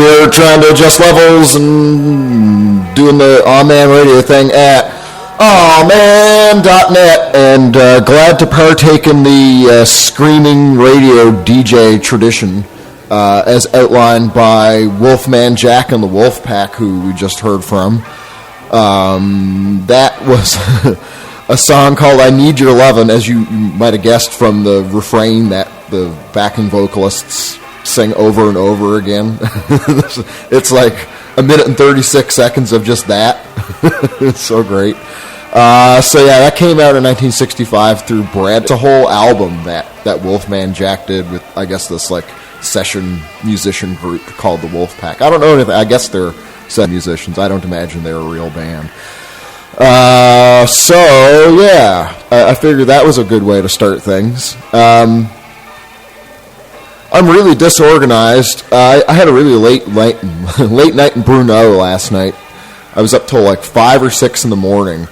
We're trying to adjust levels and doing the on-man radio thing at awman.net, and glad to partake in the screaming radio DJ tradition as outlined by Wolfman Jack and the Wolfpack, who we just heard from. That was a song called I Need Your Lovin', as you might have guessed from the refrain that the backing vocalists sing over and over again. It's like a minute and 36 seconds of just that. It's so great. So yeah, that came out in 1965 through Bread. It's a whole album that Wolfman Jack did with, I guess, this like session musician group called the Wolfpack. I don't know anything. I guess they're session musicians. I don't imagine they're a real band. So yeah, I figured that was a good way to start things. I'm really disorganized. I had a really late night in Brno last night. I was up till like 5 or 6 in the morning.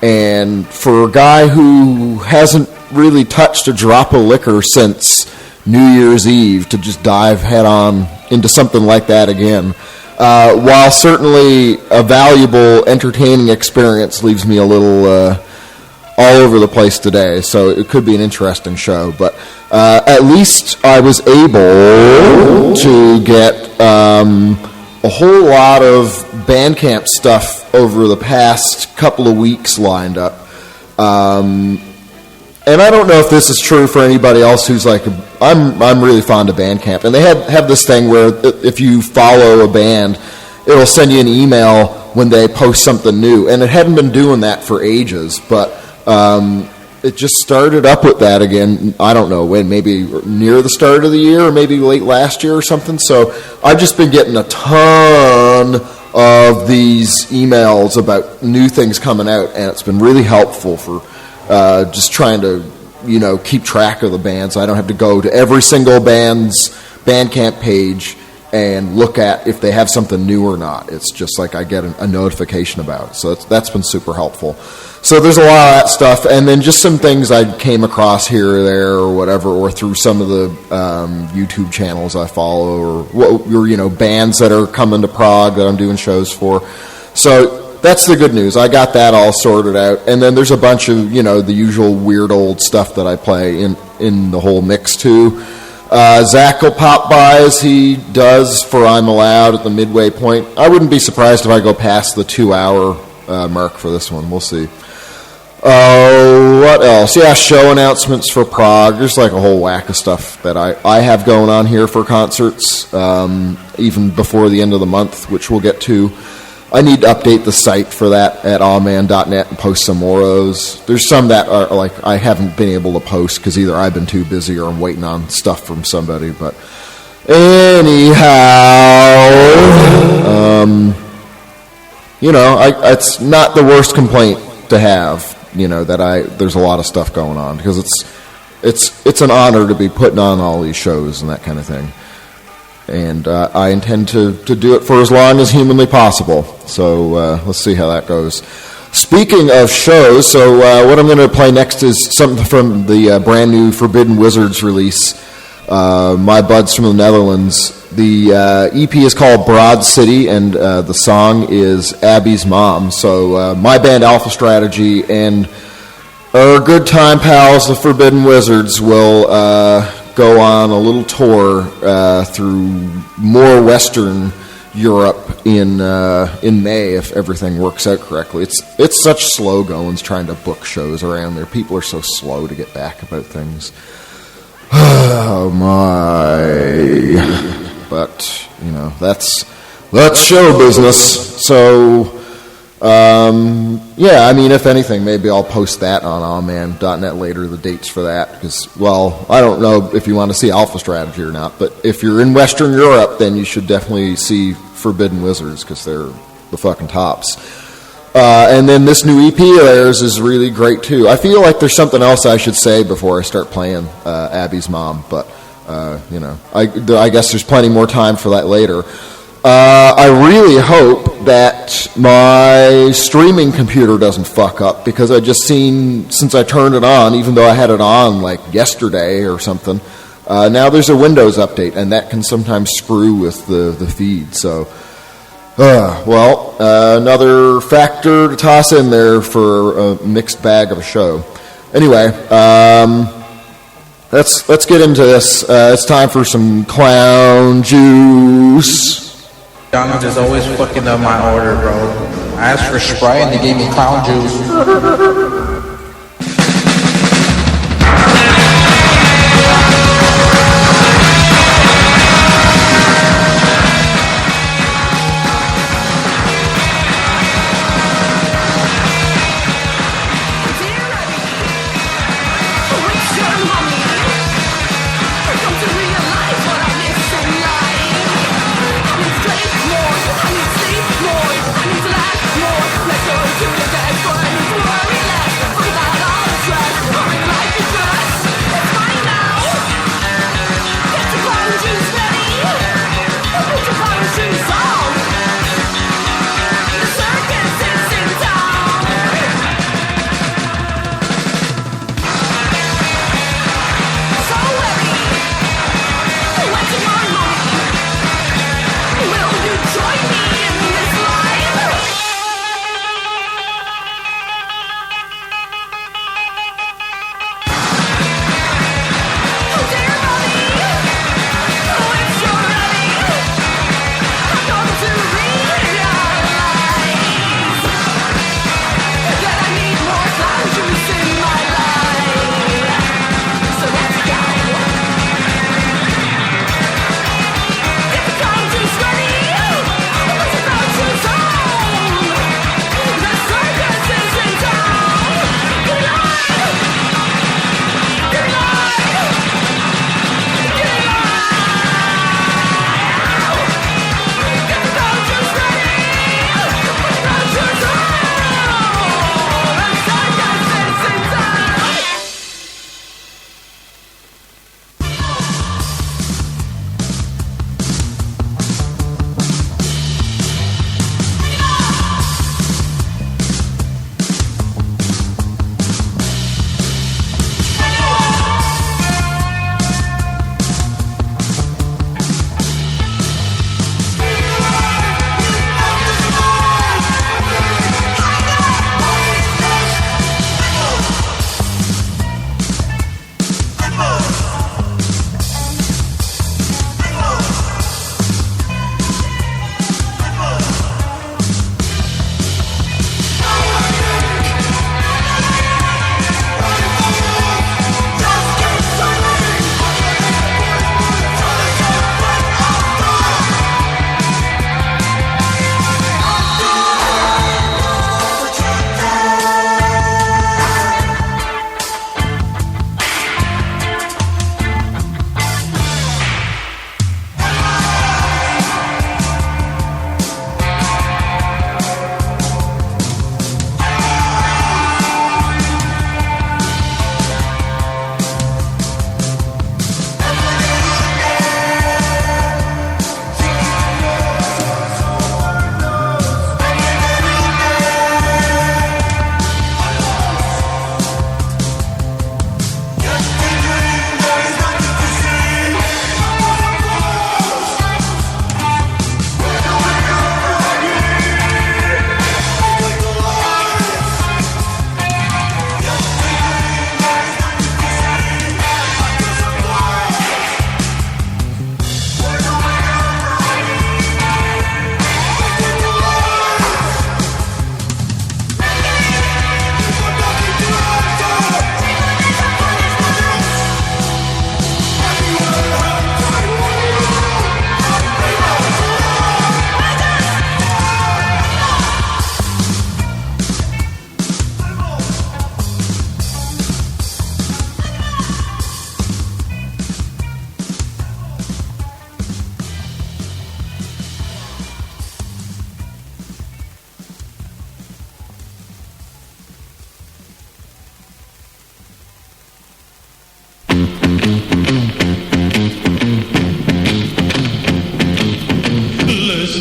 And for a guy who hasn't really touched a drop of liquor since New Year's Eve to just dive head on into something like that again, while certainly a valuable, entertaining experience, leaves me a little all over the place today. So it could be an interesting show. But at least I was able to get a whole lot of Bandcamp stuff over the past couple of weeks lined up. And I don't know if this is true for anybody else who's like, I'm really fond of Bandcamp. And they have this thing where if you follow a band, it'll send you an email when they post something new. And it hadn't been doing that for ages, but it just started up with that again. I don't know when, maybe near the start of the year or maybe late last year or something. So I've just been getting a ton of these emails about new things coming out, and it's been really helpful for just trying to, keep track of the bands. I don't have to go to every single band's Bandcamp page and look at if they have something new or not. It's just like I get a notification about it. So that's been super helpful. So there's a lot of that stuff, and then just some things I came across here or there or whatever, or through some of the YouTube channels I follow, or bands that are coming to Prague that I'm doing shows for. So that's the good news. I got that all sorted out, and then there's a bunch of the usual weird old stuff that I play in the whole mix too. Zach will pop by as he does for I'm Allowed at the midway point. I wouldn't be surprised if I go past the 2-hour mark for this one. We'll see. What else? Yeah, show announcements for Prague. There's like a whole whack of stuff that I have going on here for concerts, even before the end of the month, which we'll get to. I need to update the site for that at awman.net and post some more of those. There's some that are like I haven't been able to post because either I've been too busy or I'm waiting on stuff from somebody. But anyhow, it's not the worst complaint to have. That there's a lot of stuff going on, because it's an honor to be putting on all these shows and that kind of thing. And I intend to do it for as long as humanly possible. So let's see how that goes. Speaking of shows, so what I'm going to play next is something from the brand new Forbidden Wizards release, My Buds from the Netherlands. The EP is called Broad City, and the song is Abbi's Mom. So my band Alpha Strategy and our good time pals, the Forbidden Wizards, will go on a little tour through more Western Europe in May, if everything works out correctly. It's such slow goings trying to book shows around there. People are so slow to get back about things. Oh my! But that's show business. So yeah, I mean, if anything, maybe I'll post that on awman.net later, the dates for that, because, well, I don't know if you want to see Alpha Strategy or not, but if you're in Western Europe, then you should definitely see Forbidden Wizards, because they're the fucking tops. And then this new EP of theirs is really great, too. I feel like there's something else I should say before I start playing Abbi's Mom, but, I guess there's plenty more time for that later. I really hope that my streaming computer doesn't fuck up, because I just seen, since I turned it on, even though I had it on like yesterday or something, Now there's a Windows update, and that can sometimes screw with the feed. So, another factor to toss in there for a mixed bag of a show. Anyway, let's get into this. It's time for some clown juice. McDonald's is always fucking up my order, bro. I asked for Sprite and they gave me clown juice.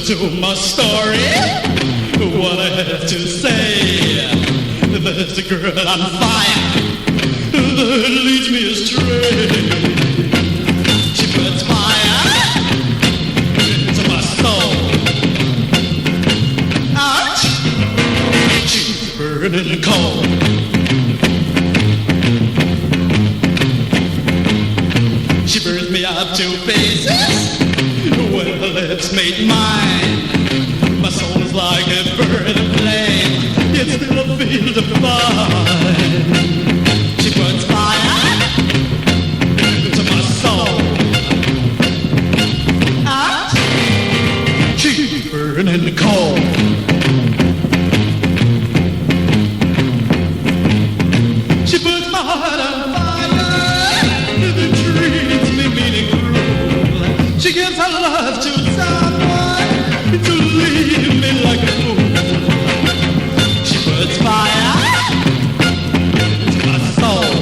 to my story, what I have to say. There's a girl on fire that leads me astray. burning cold. She burns me out to pieces when her lips meet mine. My soul is like a burning flame, yet still I feel divine. She burns fire into my soul. She's burning cold. She puts my heart on fire. The treats me mean and cruel. She gives her love to someone to leave me like a fool. She puts fire into my soul.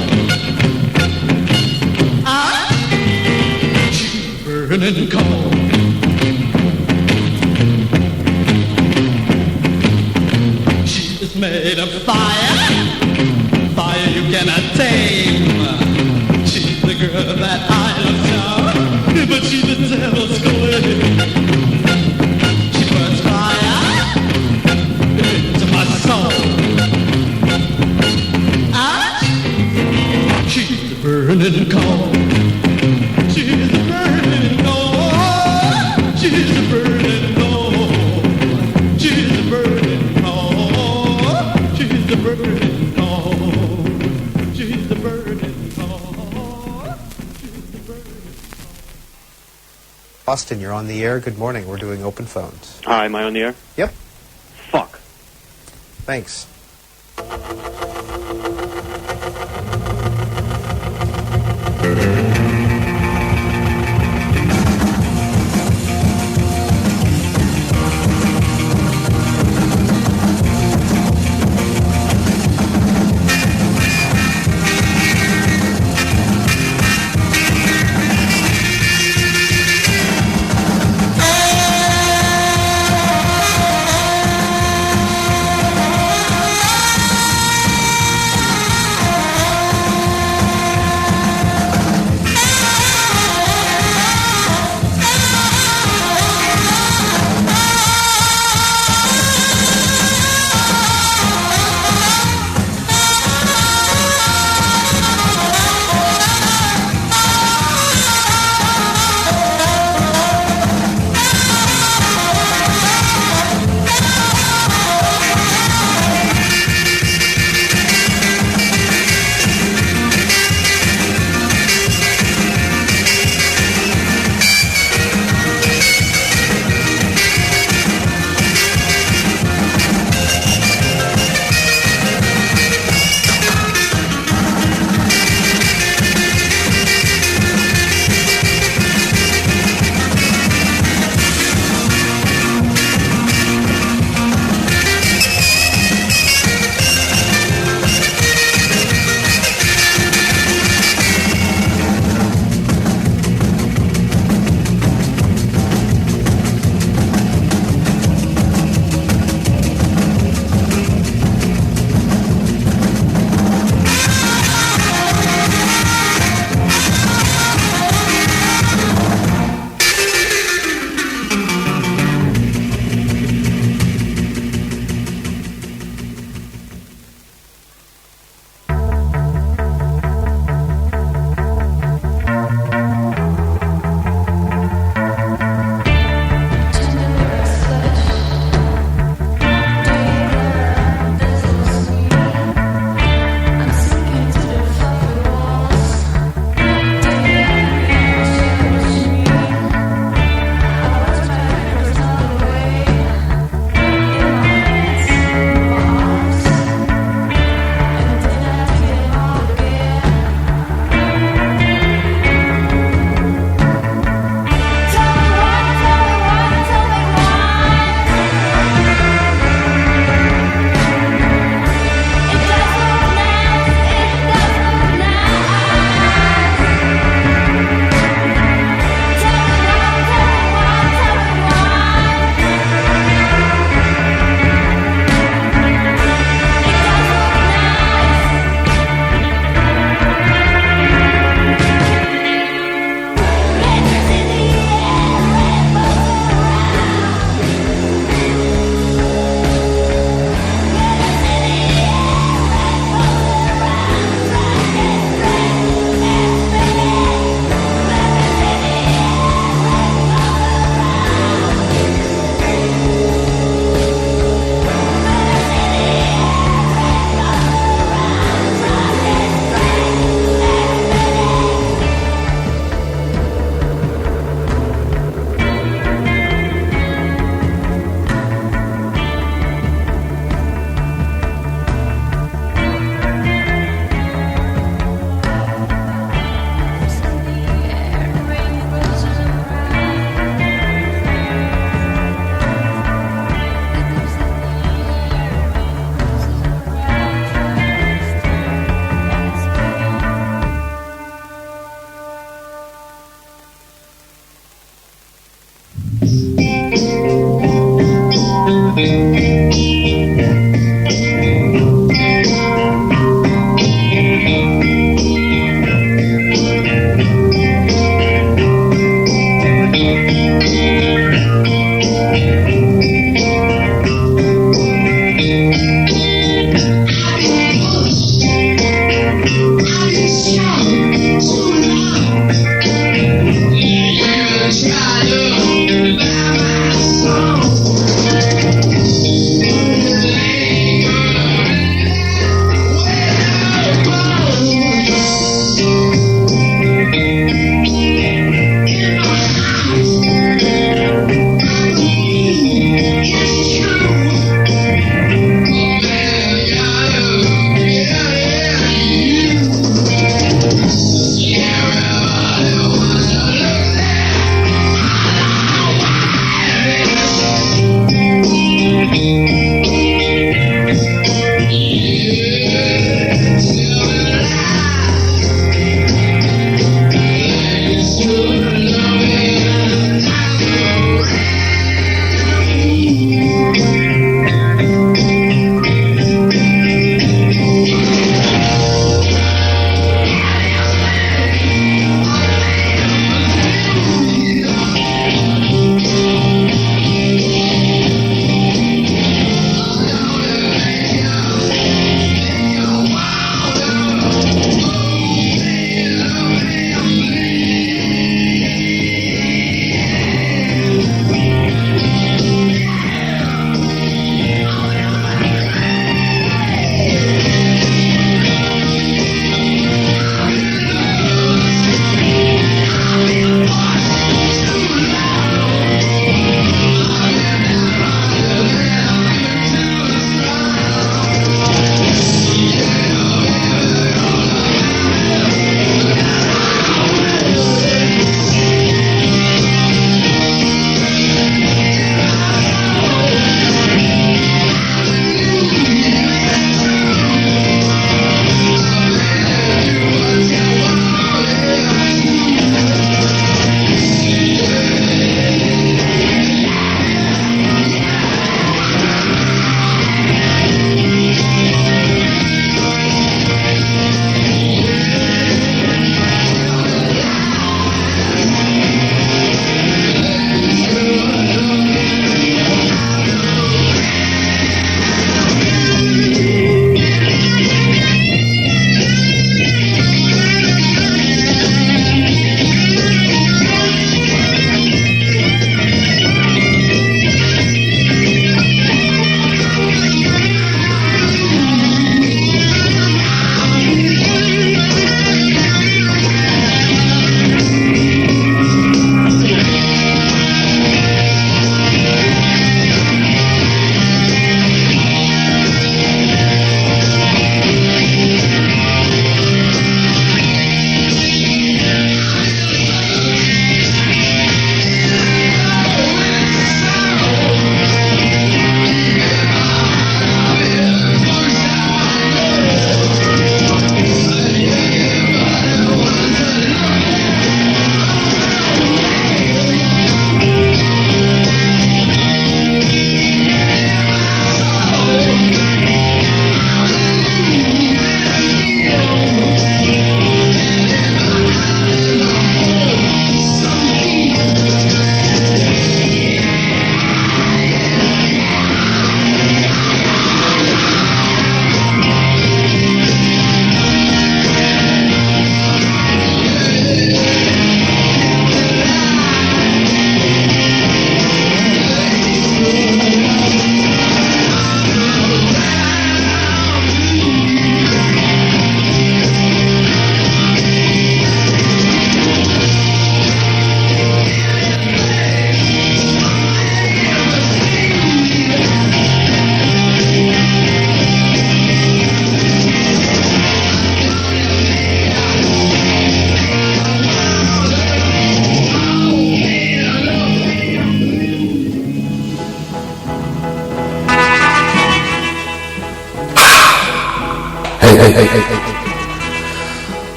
She's burning cold. She's made of fire. Fire you cannot tame. She's the girl that I love so, but she's the devil's queen. She burns fire into my soul. She's the burning coal. She's the burning coal. She's the burning coal. She's the burning coal. She's the burning coal. She's the burning coal. She's the burning coal. Austin, you're on the air. Good morning. We're doing open phones. Hi, am I on the air? Yep. Fuck. Thanks.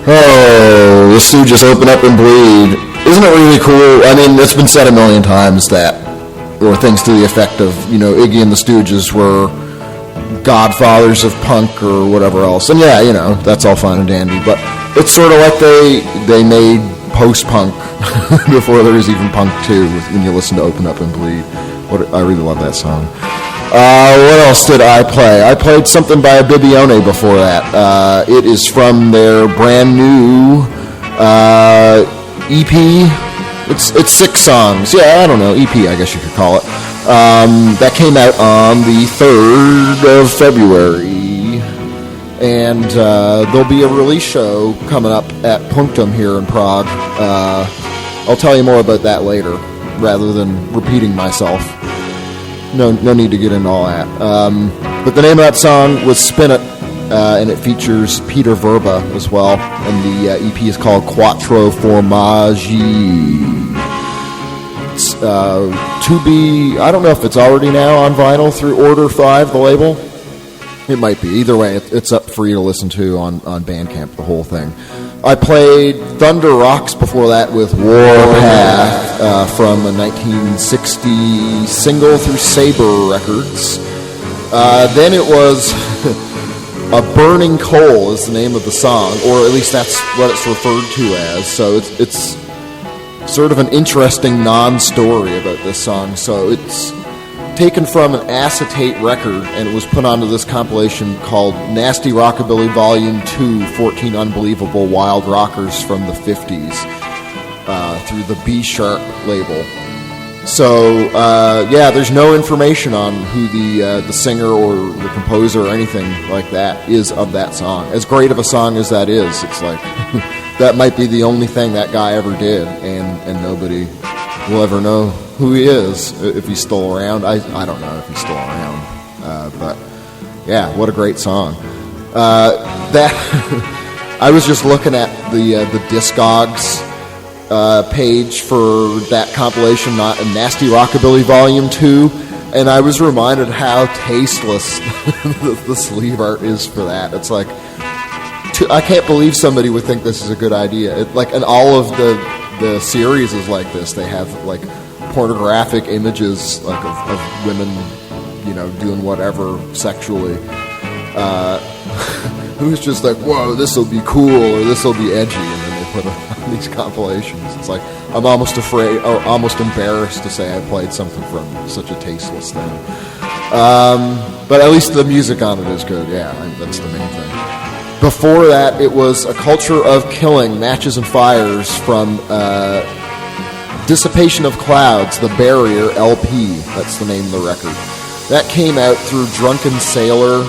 Oh, the Stooges open up and bleed. Isn't it really cool? I mean, it's been said a million times that, or things to the effect of, you know, Iggy and the Stooges were godfathers of punk or whatever else. And yeah, you know, that's all fine and dandy. But it's sort of like they made post-punk before there was even punk 2 when you listen to Open Up and Bleed. I really love that song. What else did I play? I played something by Bibione before that. It is from their brand new EP. It's 6 songs. Yeah, I don't know. EP, I guess you could call it. That came out on the 3rd of February. And there'll be a release show coming up at Punctum here in Prague. I'll tell you more about that later, rather than repeating myself. No need to get into all that. But the name of that song was Spin It, and it features Petr Vrba as well. And the EP is called Quattro Formaggi. It's to be, I don't know if it's already now on vinyl through Order 5, the label. It might be. Either way, it's up for you to listen to on Bandcamp, the whole thing. I played Thunder Rocks before that with Warpath from a 1960 single through Sabre Records. Then it was A Burning Coal is the name of the song, or at least that's what it's referred to as. So it's sort of an interesting non-story about this song. So it's taken from an acetate record, and it was put onto this compilation called Nasty Rockabilly Volume 2, 14 Unbelievable Wild Rockers from the 50s, through the B-Sharp label. So, yeah, there's no information on who the singer or the composer or anything like that is of that song. As great of a song as that is, it's like, that might be the only thing that guy ever did, and nobody will ever know who he is, if he's still around. I don't know if he's still around, but yeah, what a great song. That I was just looking at the Discogs page for that compilation, not a Nasty Rockabilly Volume 2, and I was reminded how tasteless the sleeve art is for that. It's like, I can't believe somebody would think this is a good idea. And all of the series is like this. They have like pornographic images like of women, doing whatever sexually. Who's just like, whoa, this will be cool or this will be edgy, and then they put it on these compilations. It's like, I'm almost afraid or almost embarrassed to say I played something from such a tasteless thing. But at least the music on it is good. Yeah, that's the main thing. Before that, it was A Culture of Killing, Matches and Fires from Dissipation of Clouds, The Barrier LP. That's the name of the record. That came out through Drunken Sailor.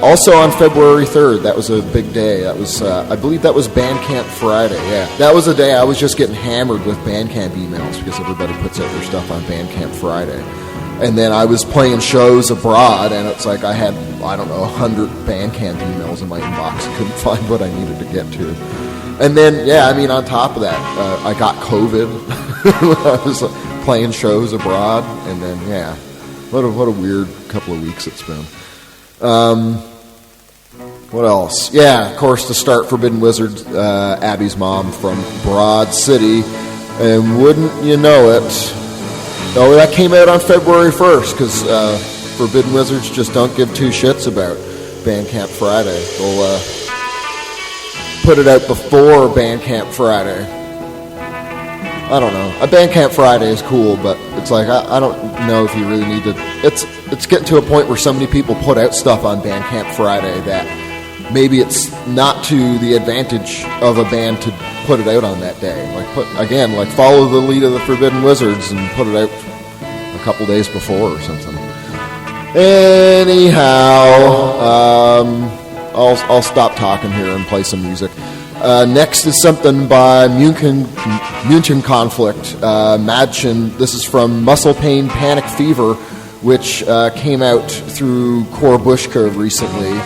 Also on February 3rd, that was a big day. That was, I believe that was Bandcamp Friday, yeah. That was a day I was just getting hammered with Bandcamp emails because everybody puts out their stuff on Bandcamp Friday. And then I was playing shows abroad, and it's like I had, 100 Bandcamp emails in my inbox. I couldn't find what I needed to get to. And then, on top of that, I got COVID when I was playing shows abroad. And then, what a weird couple of weeks it's been. What else? Yeah, of course, to start Forbidden Wizards, Abbi's mom from Broad City. And wouldn't you know it... Oh, that came out on February 1st, because Forbidden Wizards just don't give two shits about Bandcamp Friday. They'll put it out before Bandcamp Friday. I don't know. A Bandcamp Friday is cool, but it's like, I don't know if you really need to... It's getting to a point where so many people put out stuff on Bandcamp Friday that maybe it's not to the advantage of a band to put it out on that day. Follow the lead of the Forbidden Wizards and put it out a couple days before or something. Anyhow, I'll stop talking here and play some music. Next is something by München Konflikt, Mädchen. This is from Muscle Pain Panic Fever, which came out through Korobushka recently,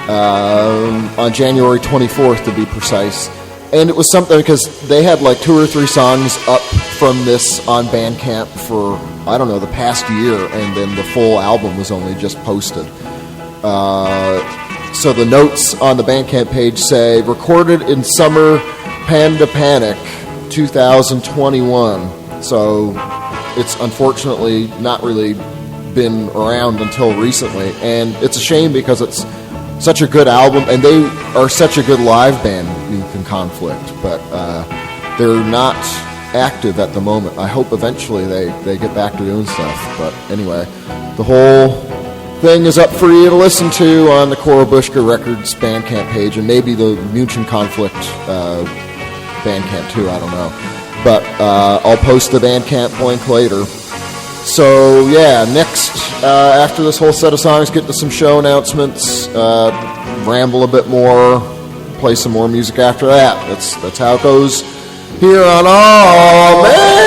on January 24th to be precise. And it was something because they had 2 or 3 songs up from this on Bandcamp for, the past year, and then the full album was only just posted. So the notes on the Bandcamp page say, recorded in summer Panda Panic 2021. So it's unfortunately not really been around until recently, and it's a shame because it's such a good album, and they are such a good live band, München Konflikt, but they're not active at the moment. I hope eventually they get back to doing stuff. But anyway, the whole thing is up for you to listen to on the Korobushka Records Bandcamp page, and maybe the München Konflikt Bandcamp too, I don't know. But I'll post the Bandcamp link later. So yeah, next, after this whole set of songs, get to some show announcements, ramble a bit more, play some more music after that. That's how it goes here on All Man.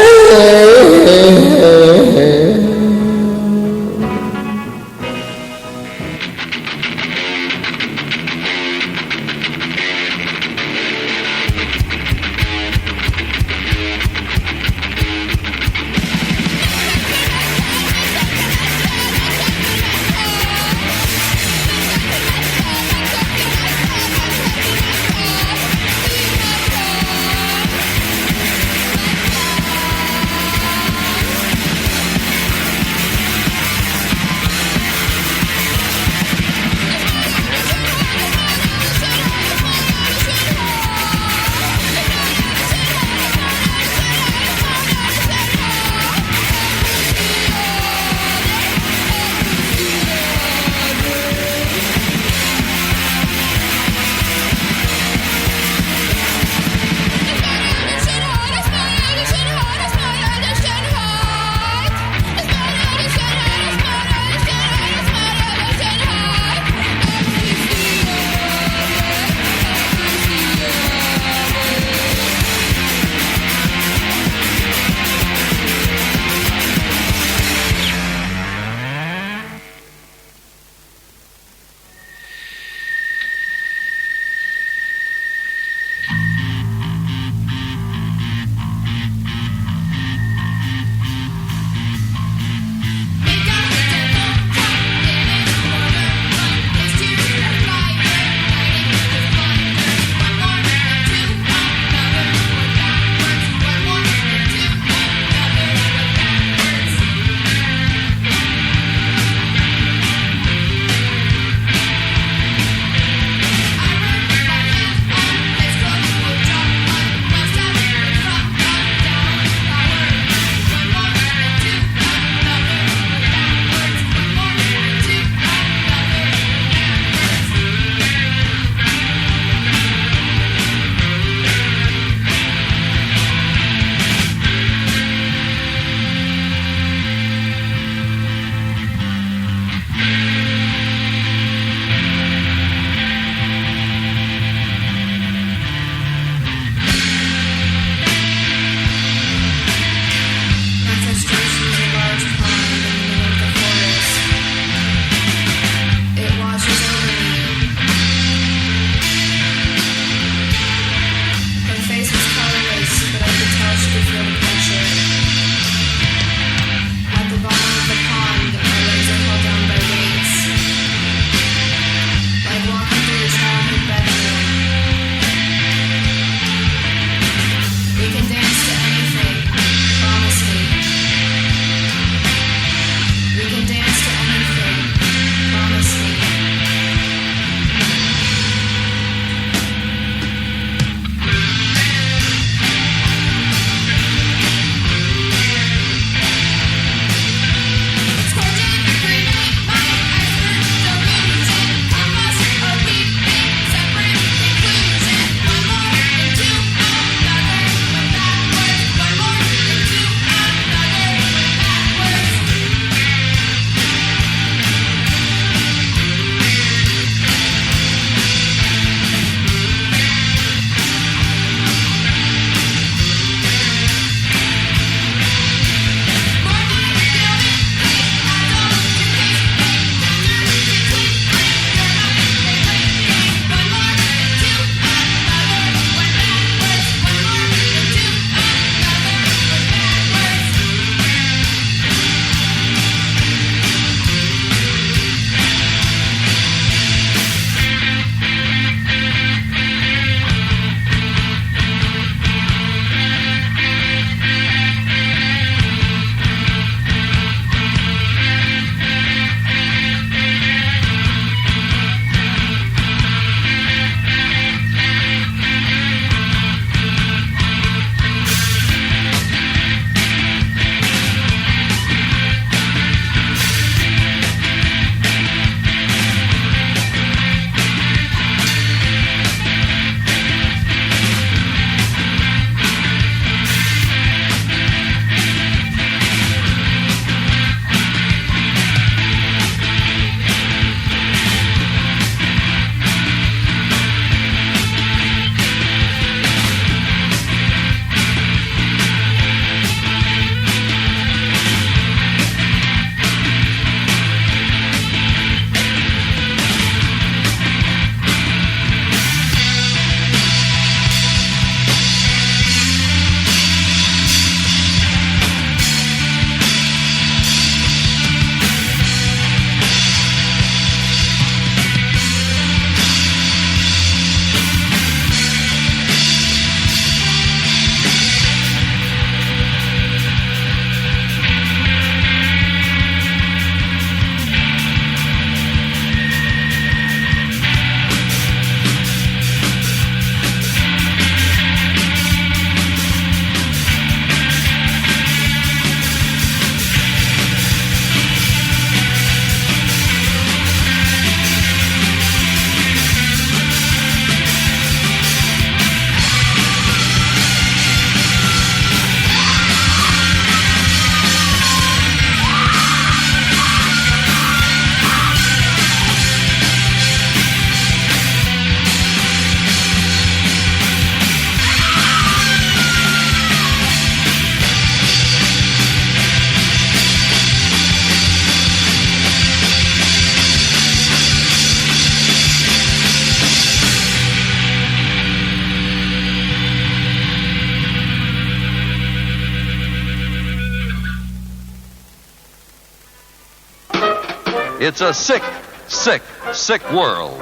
It's a sick, sick, sick world,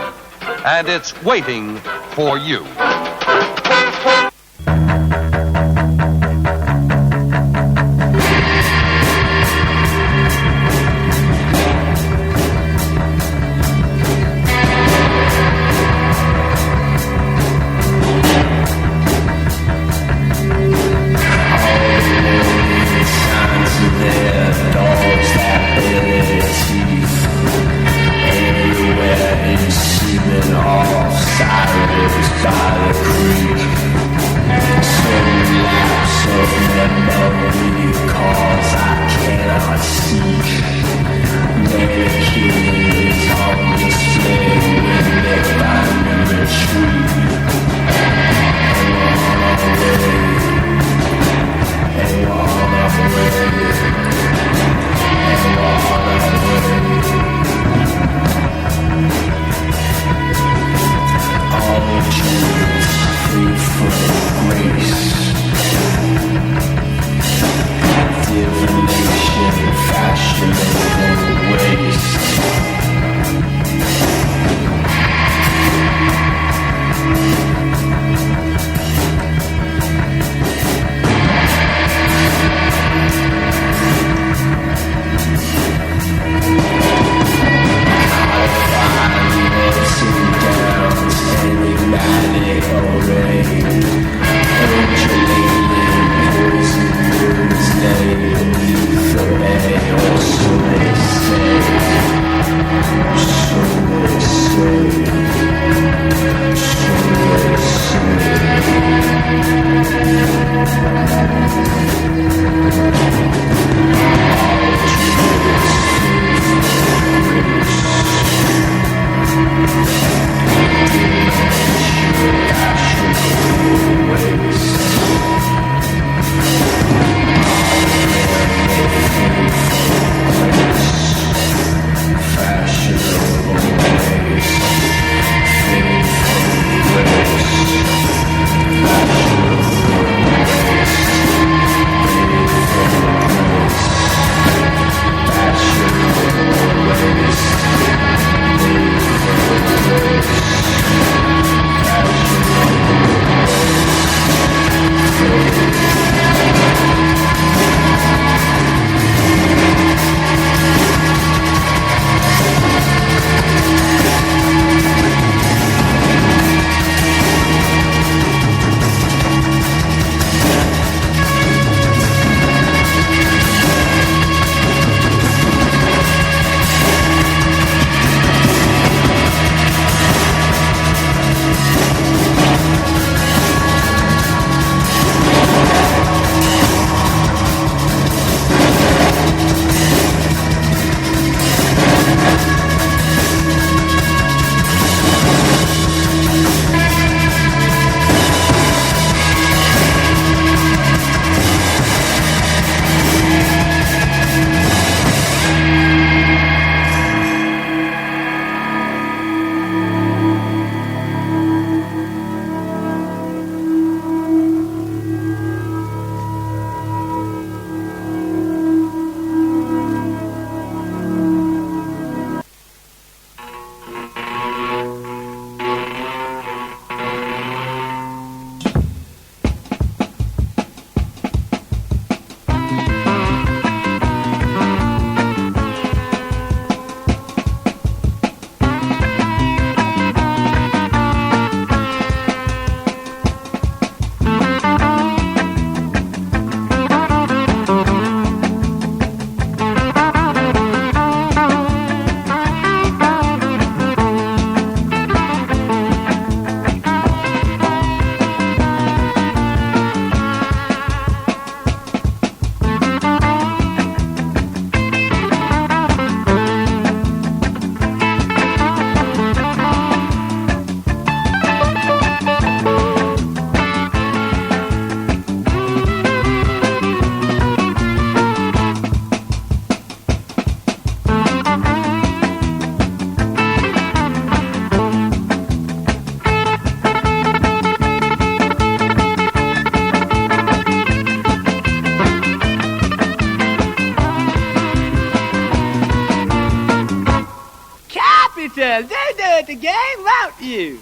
and it's waiting for you. Everywhere in seeming all silence by the Well, they do it again, won't you?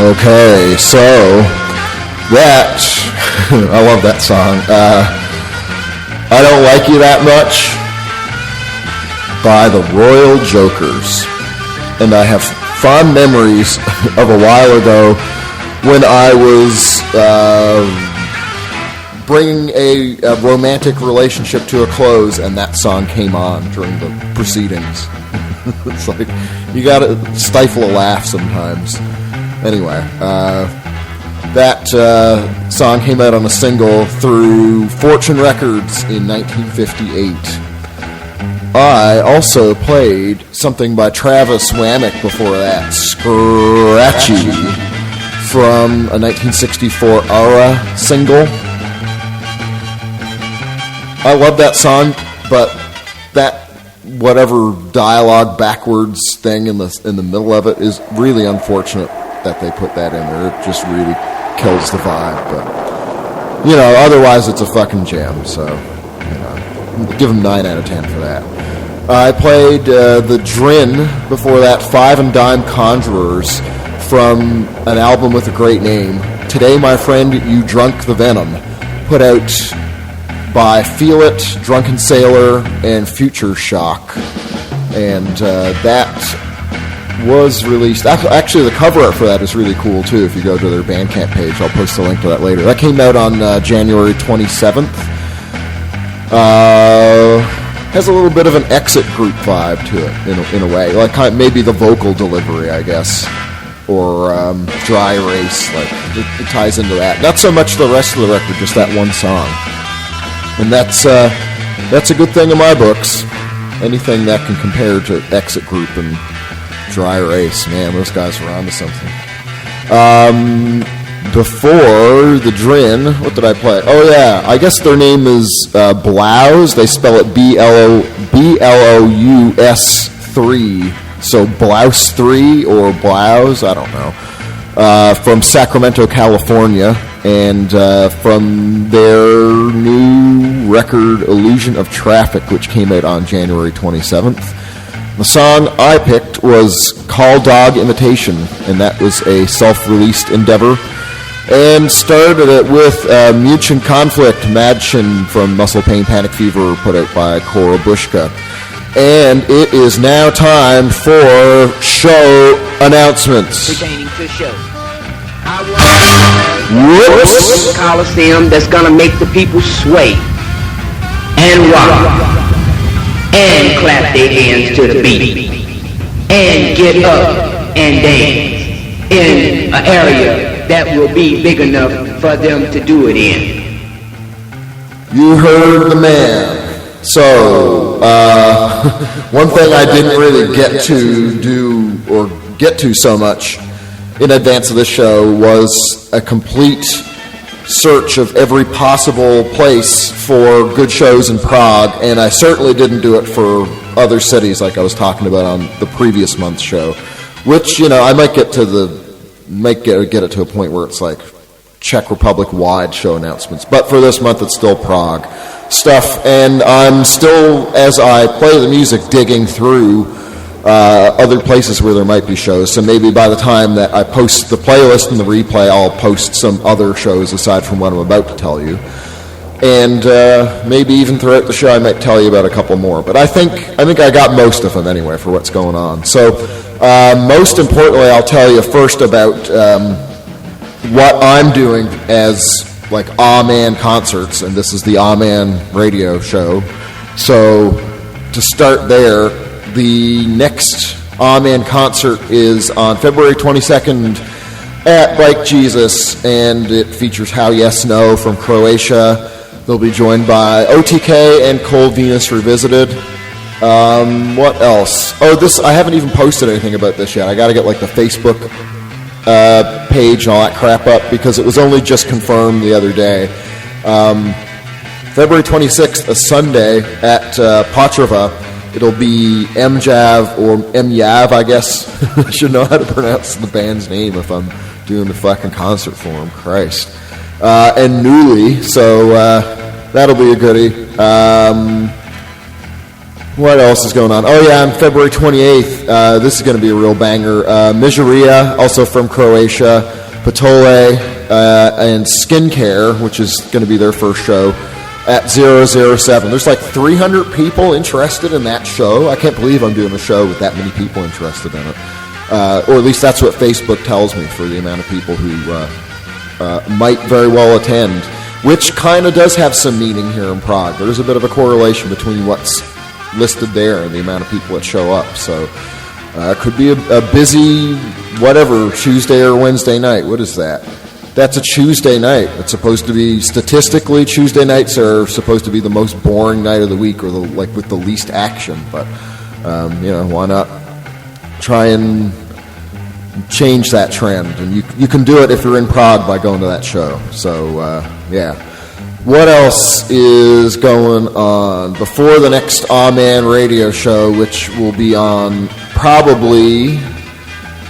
Okay, so that I love that song. I Don't Like You That Much by the Royal Jokers. And I have fond memories of a while ago when I was bringing a romantic relationship to a close and that song came on during the proceedings. It's like, you gotta stifle a laugh sometimes. Anyway, that song came out on a single through Fortune Records in 1958. I also played something by Travis Wammack before that, Scratchy, from a 1964 Aura single. I love that song, but that whatever dialogue backwards thing in the middle of it is really unfortunate that they put that in there. It just really kills the vibe, but otherwise it's a fucking jam, so give them 9 out of 10 for that. I played the Drin before that, Five and Dime Conjurers from an album with a great name, Today My Friend You Drunk the Venom, put out by Feel It, Drunken Sailor, and Future Shock. And that was released. Actually, the cover art for that is really cool, too, if you go to their Bandcamp page. I'll post a link to that later. That came out on January 27th. Has a little bit of an Exit Group vibe to it, in a way. Like maybe the vocal delivery, I guess. Or Dry Erase. Like, it ties into that. Not so much the rest of the record, just that one song. And that's a good thing in my books. Anything that can compare to Exit Group and Dry Erase, man, those guys were onto something. Before the Drin, what did I play? Oh yeah, I guess their name is Blouse. They spell it Blouse 3. So Blouse 3 or Blouse, I don't know. From Sacramento, California, and from their new record Illusion of Traffic, which came out on January 27th. The song I picked was Call Dog Imitation, and that was a self-released endeavor. And started it with München Konflikt, Mädchen from Muscle Pain Panic Fever, put out by Korobushka. And it is now time for show announcements. Pertaining to show. I want a Coliseum that's going to make the people sway and rock and clap their hands to the beat and get up and dance in an area that will be big enough for them to do it in. You heard the man. So, one thing I didn't really get to do or get to so much in advance of this show was a complete search of every possible place for good shows in Prague, and I certainly didn't do it for other cities like I was talking about on the previous month's show, which, you know, I might get it to a point where it's like Czech Republic-wide show announcements. But for this month, it's still Prague stuff, and I'm still, as I play the music, digging through other places where there might be shows. So maybe by the time that I post the playlist and the replay, I'll post some other shows aside from what I'm about to tell you. And maybe even throughout the show, I might tell you about a couple more. But I think I got most of them anyway for what's going on. So most importantly, I'll tell you first about what I'm doing as like Ah-Man concerts, and this is the Ah-Man radio show. So to start there, the next Ah-Man concert is on February 22nd at Bike Jesus, and it features How Yes No from Croatia. They'll be joined by OTK and Cold Venus Revisited. What else? Oh, I haven't even posted anything about this yet. I got to get like the Facebook page and all that crap up because it was only just confirmed the other day. February 26th, a Sunday at Potrava. It'll be MJAV or MYAV, I guess. I should know how to pronounce the band's name if I'm doing the fucking concert for them. Christ. And Newly, so that'll be a goodie. What else is going on? Oh yeah, on February 28th, this is going to be a real banger. Miseria, also from Croatia, Patole, and Skincare, which is going to be their first show, at 007. There's like 300 people interested in that show. I can't believe I'm doing a show with that many people interested in it. Or at least that's what Facebook tells me for the amount of people who might very well attend, which kind of does have some meaning here in Prague. There's a bit of a correlation between what's listed there and the amount of people that show up. So it could be a busy, whatever, Tuesday or Wednesday night. What is that? That's a Tuesday night. It's supposed to be, statistically, Tuesday nights are supposed to be the most boring night of the week, or with the least action. But, why not try and change that trend? And you can do it if you're in Prague by going to that show. So, yeah. What else is going on? Before the next Ah-Man radio show, which will be on probably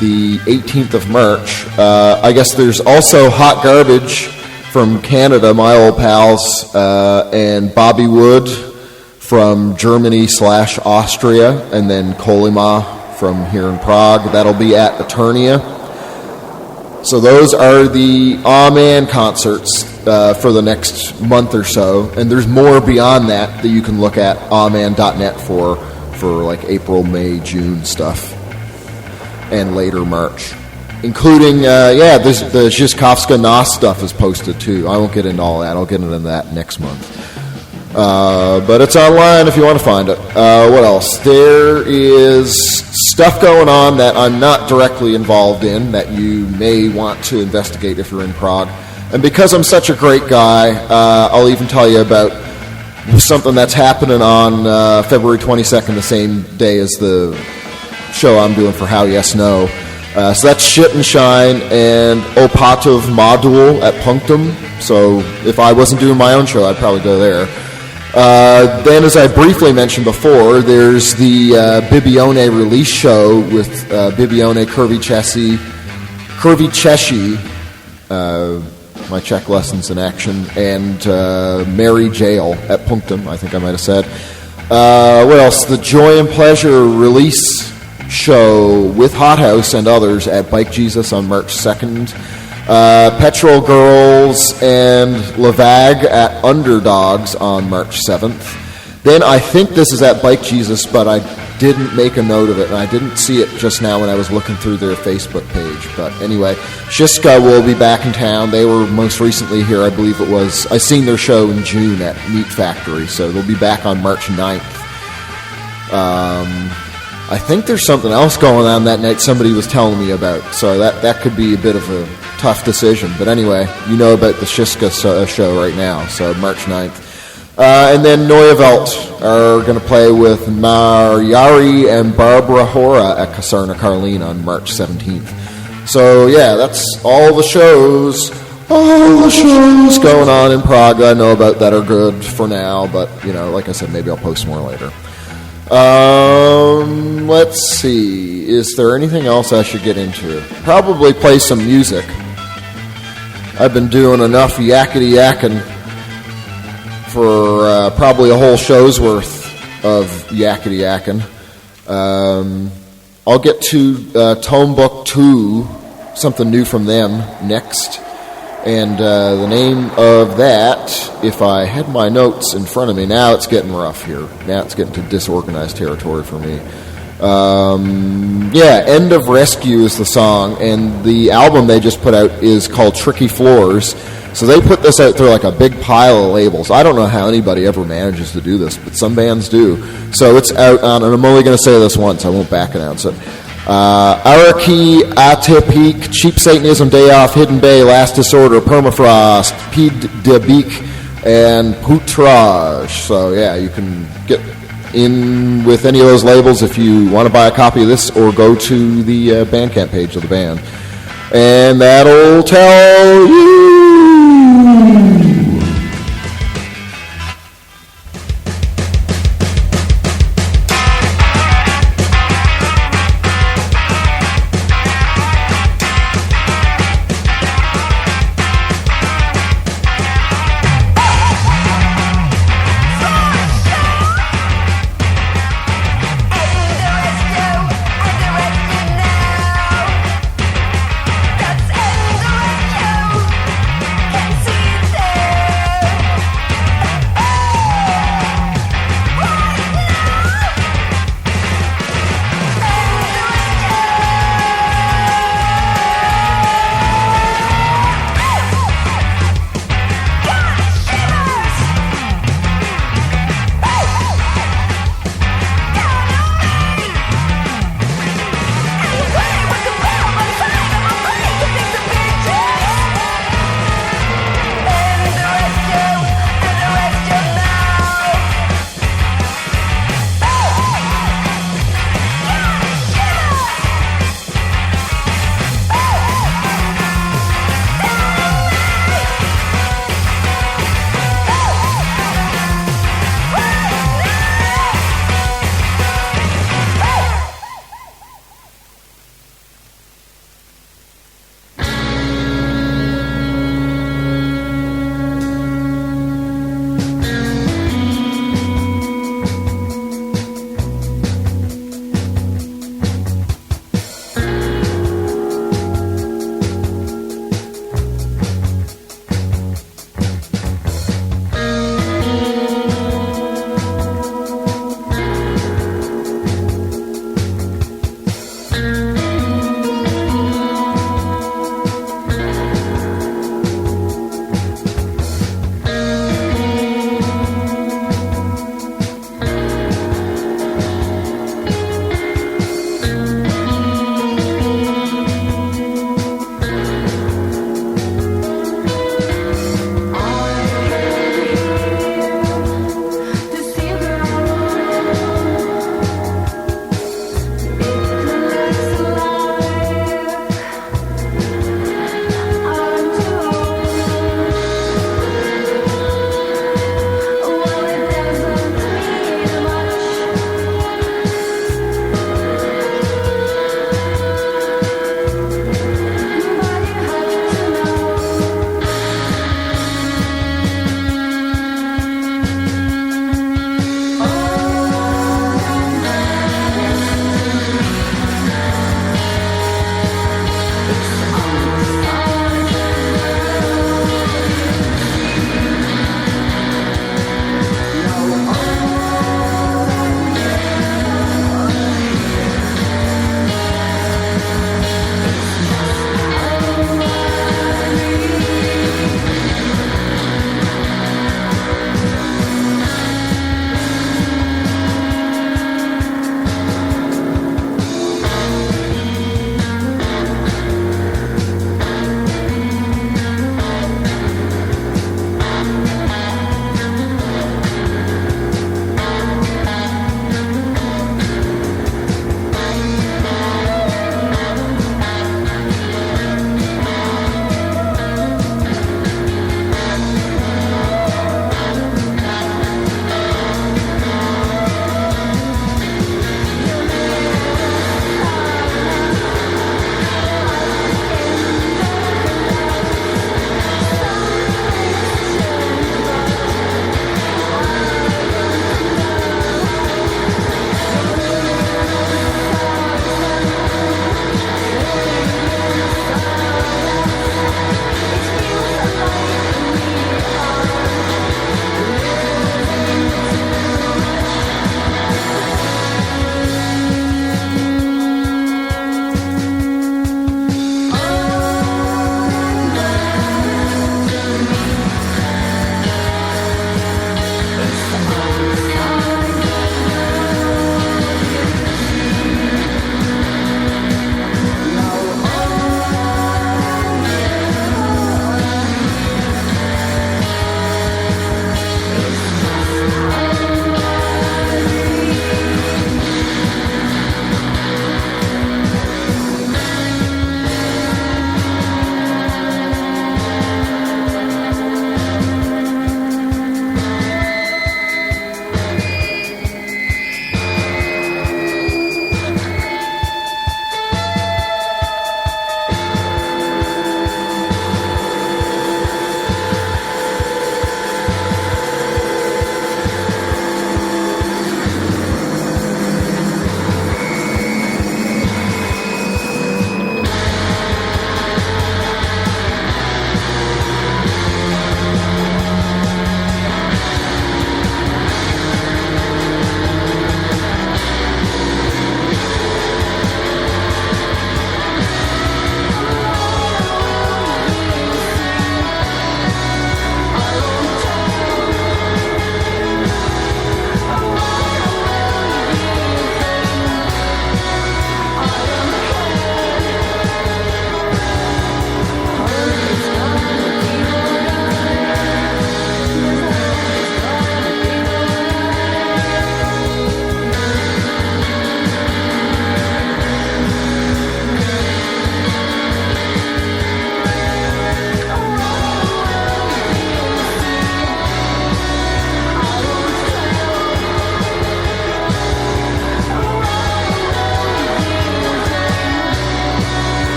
the 18th of March, I guess there's also Hot Garbage from Canada, my old pals, and Bobby Wood from Germany/Austria, and then Kolima from here in Prague. That'll be at Eternia. So those are the Amen concerts for the next month or so, and there's more beyond that you can look at amen.net for like April, May, June stuff, and later March, including the Zhiskovska Nas stuff is posted too. I won't get into all that. I'll get into that next month. But it's online if you want to find it. What else? There is stuff going on that I'm not directly involved in that you may want to investigate if you're in Prague. And because I'm such a great guy, I'll even tell you about something that's happening on February 22nd, the same day as the show I'm doing for How Yes No. So that's Shit and Shine and Opatov Modul at Punctum. So if I wasn't doing my own show, I'd probably go there. Then, as I briefly mentioned before, there's the Bibione release show with Bibione Kurvicheshi, my Czech lessons in action, and Mary Jail at Punctum, I think I might have said. What else? The Joy and Pleasure release show with Hot House and others at Bike Jesus on March 2nd. Petrol Girls and Lavag at Underdogs on March 7th. Then I think this is at Bike Jesus, but I didn't make a note of it, and I didn't see it just now when I was looking through their Facebook page. But anyway, Shiska will be back in town. They were most recently here, I believe it was. I seen their show in June at Meat Factory, so they'll be back on March 9th. I think there's something else going on that night somebody was telling me about, so that could be a bit of a tough decision. But anyway, you know about the Shiska show right now, so March 9th. And then Neue Welt are going to play with Mariari and Barbara Hora at Kasarna Karlin on March 17th. So yeah, that's all the shows going on in Prague I know about that are good for now, but like I said, maybe I'll post more later. Let's see. Is there anything else I should get into? Probably play some music. I've been doing enough yakety-yakking for probably a whole show's worth of yakety-yakking. I'll get to Tome Book 2, something new from them, next. And the name of that, if I had my notes in front of me, now it's getting rough here. Now it's getting to disorganized territory for me. End of Rescue is the song, and the album they just put out is called Tricky Floors. So they put this out through like a big pile of labels. I don't know how anybody ever manages to do this, but some bands do. So it's out on, and I'm only going to say this once, I won't back announce it. Araki, Atypique, Cheap Satanism, Day Off, Hidden Bay, Last Disorder, Permafrost, Pid de Beak, and Poutrage. So yeah, you can get in with any of those labels if you want to buy a copy of this, or go to the Bandcamp page of the band. And that'll tell you.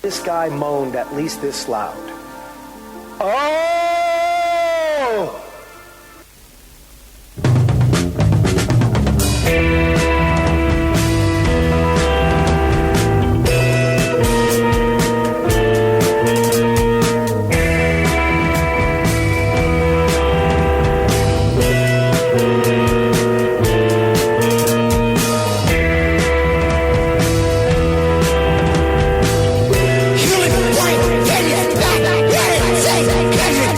This guy moaned at least this loud. Oh! Human white, get it back, get it, say, get it.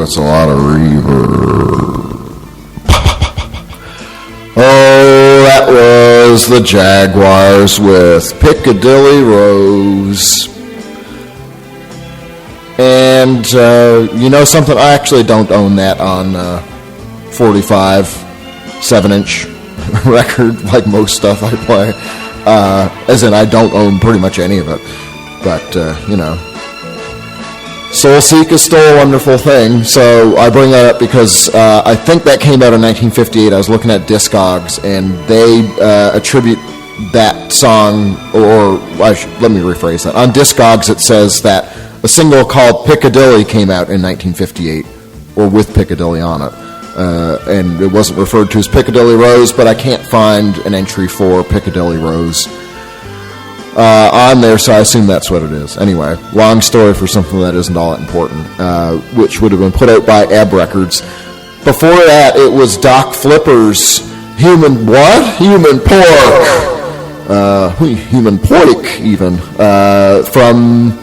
that's a lot of reverb. Oh, that was the Jaguars with Piccadilly Rose. And, you know something? I actually don't own that on 45 7-inch record like most stuff I play. As in, I don't own pretty much any of it. But, you know, Soulseek is still a wonderful thing. So I bring that up because I think that came out in 1958. I was looking at Discogs, and they attribute that song, or let me rephrase that. On Discogs, it says that a single called Piccadilly came out in 1958, or with Piccadilly on it. And it wasn't referred to as Piccadilly Rose, but I can't find an entry for Piccadilly Rose on there, so I assume that's what it is. Anyway, long story for something that isn't all that important, which would have been put out by Ab Records. Before that, it was Doc Flipper's Human What? Human Pork! Human Pork, even. From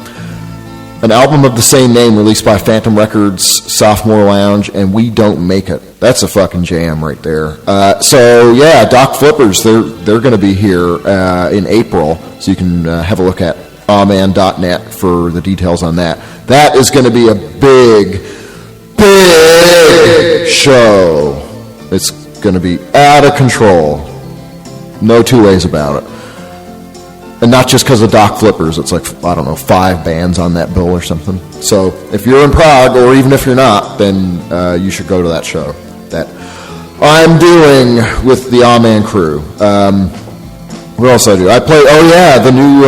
an album of the same name released by Phantom Records, Sophomore Lounge, and We Don't Make It. That's a fucking jam right there. So, yeah, Doc Flippers, they're going to be here in April, so you can have a look at awman.net for the details on that. That is going to be a big, big show. It's going to be out of control. No two ways about it. And not just because of Doc Flippers. It's like, I don't know, 5 bands on that bill or something. So if you're in Prague, or even if you're not, then you should go to that show that I'm doing with the Amen crew. What else I do? I play, the new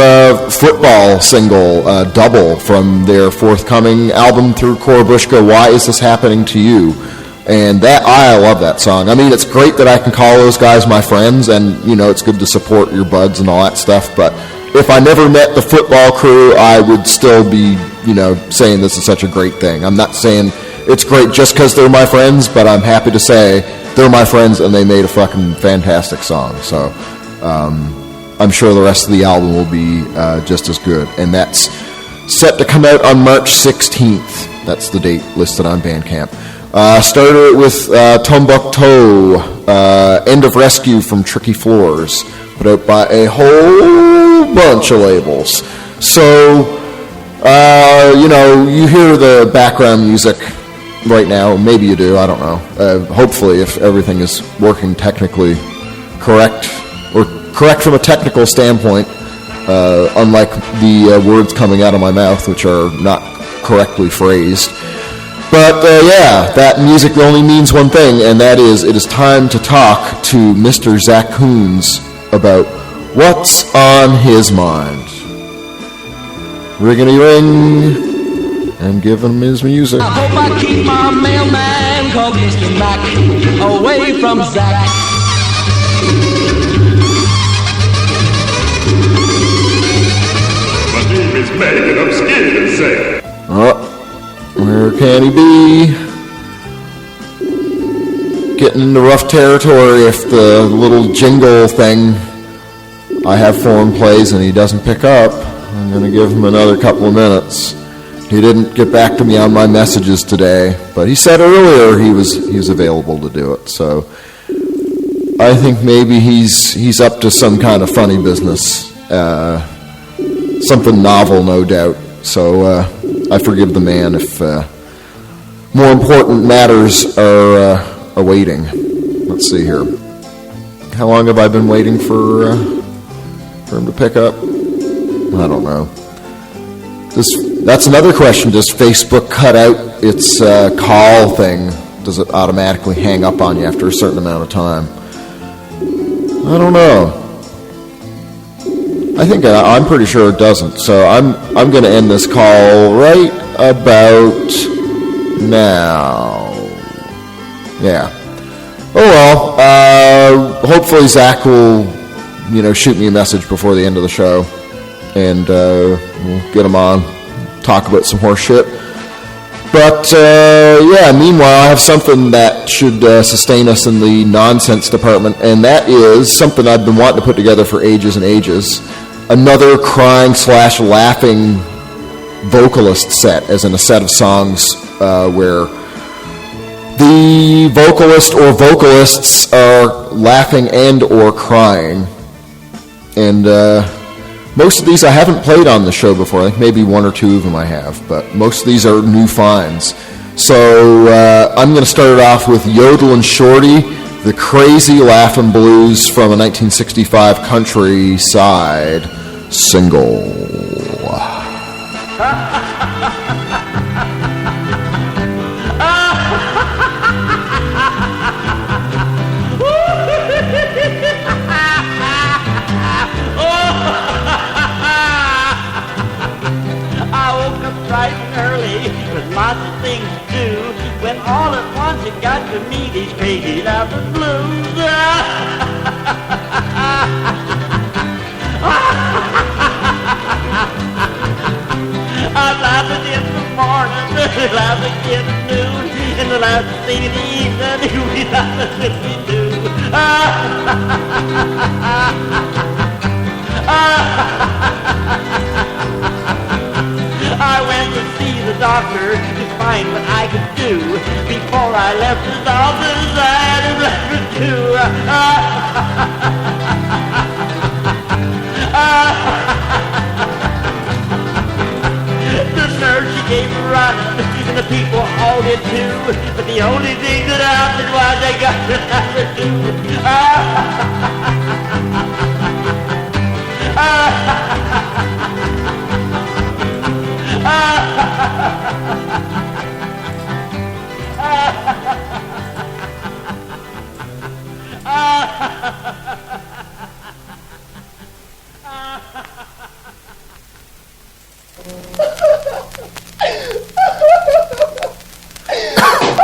football single, Double, from their forthcoming album through Korobushka, Why Is This Happening to You? And I love that song. I mean, it's great that I can call those guys my friends, and, you know, it's good to support your buds and all that stuff, but if I never met the football crew, I would still be, you know, saying this is such a great thing. I'm not saying it's great just because they're my friends, but I'm happy to say they're my friends and they made a fucking fantastic song. So, I'm sure the rest of the album will be just as good. And that's set to come out on March 16th. That's the date listed on Bandcamp. Started with Tombouctou, End of Rescue from Tricky Floors, put out by a whole bunch of labels. So, you know, you hear the background music right now. Maybe you do, I don't know. Hopefully, if everything is working technically correct, or correct from a technical standpoint, unlike the words coming out of my mouth, which are not correctly phrased. But, that music only means one thing, and that is it is time to talk to Mr. Zach Koons about what's on his mind. Riggedy ring, and give him his music. I hope I keep my mailman called Mr. Mac away from Zach. My name is Mac, and I'm scared of Zach. Where can he be? Getting into rough territory if the little jingle thing I have for him plays and he doesn't pick up. I'm going to give him another couple of minutes. He didn't get back to me on my messages today, but he said earlier he was available to do it. So I think maybe he's up to some kind of funny business, something novel, no doubt. So I forgive the man if more important matters are awaiting. Let's see here. How long have I been waiting for him to pick up? I don't know. That's another question. Does Facebook cut out its call thing? Does it automatically hang up on you after a certain amount of time? I don't know. I think I'm pretty sure it doesn't. So I'm going to end this call right about now. Yeah. Oh well. Hopefully Zach will, shoot me a message before the end of the show, and we'll get him on, talk about some horse shit. But meanwhile, I have something that should sustain us in the nonsense department, and that is something I've been wanting to put together for ages and ages. Another crying/laughing vocalist set, as in a set of songs where the vocalist or vocalists are laughing and or crying. And most of these I haven't played on the show before. I think maybe one or two of them I have, but most of these are new finds. So I'm going to start it off with Yodel and Shorty, the Crazy Laughin' Blues from a 1965 countryside single. Bright and early with lots of things to do, when all at once it got to me these crazy laughing blues. I'm laughing in the morning, laughing in the noon, and the last thing in the evening, we laughing when we do. I went to see the doctor to find what I could do. Before I left his office, I had a letter too. The nurse, she gave a running, and the people all did too. But the only thing that happened was they got the letter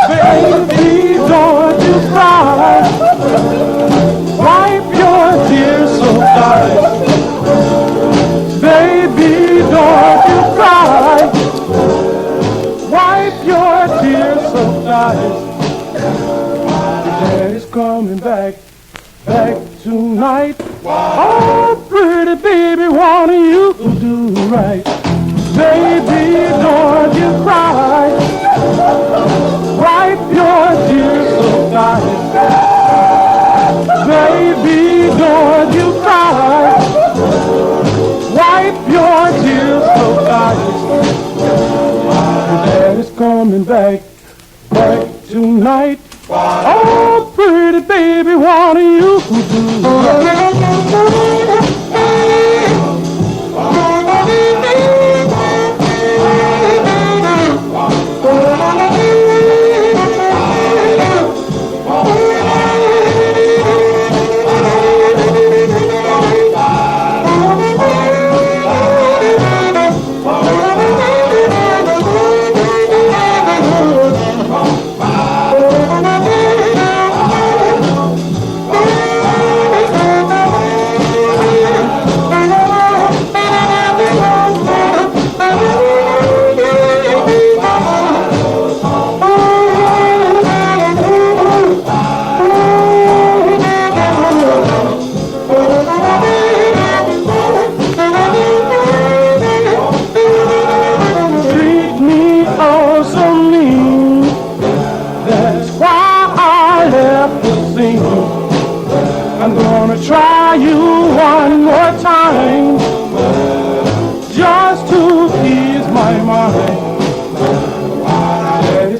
Baby, don't you cry. Wipe your tears so fast. Baby, don't you cry. Wipe your tears so fast. Daddy's coming back tonight. Oh, pretty baby, what do you do right? Baby, don't you cry. Wipe your tears so fast. Baby, don't you cry. Wipe your tears so fast. Daddy's coming back tonight. Oh, pretty baby, what do you do?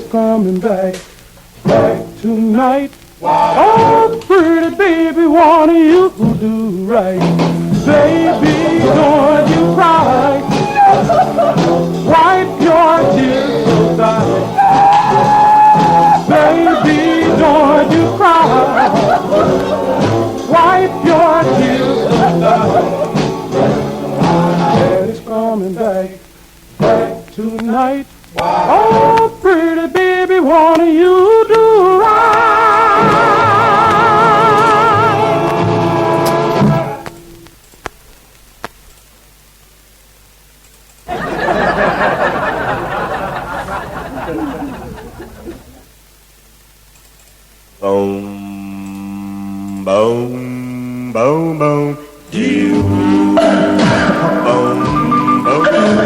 Coming back tonight. Oh, pretty baby, what do you do right? Baby, don't you cry. Wipe your tears so tight. Baby, don't you cry. Wipe your tears so tight. Daddy's coming back tonight. Oh, pretty baby, what do you do right? Boom, boom, boom, boom. You. Boom, boom, boom.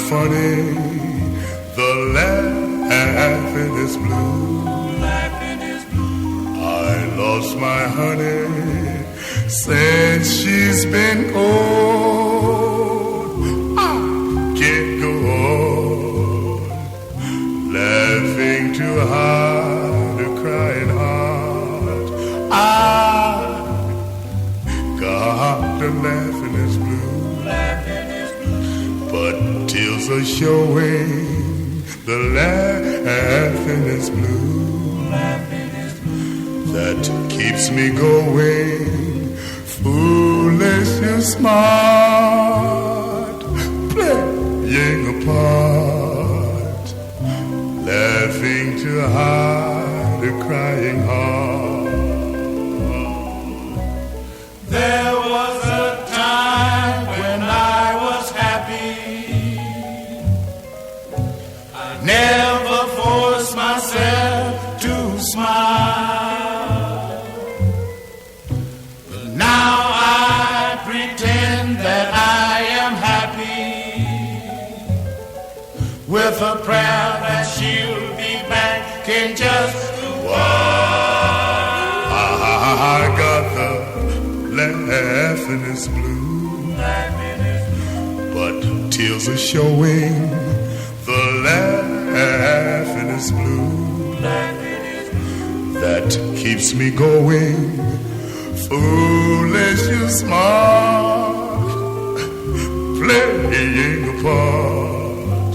funny. The laughing is blue. I lost my honey since she's been gone. I can't go on laughing too hard, a crying heart. I got the laughing is blue, but tears are showing. The laughing is blue. That keeps me going. Foolish and smart, playing a part, laughing too hard, a crying heart. There was a time when I was happy. I never forced myself to smile. With a prayer that she'll be back in just a while. I got the laughing is blue, but tears are showing. The laughing is blue, that keeps me going. Foolish and smart, playing a part,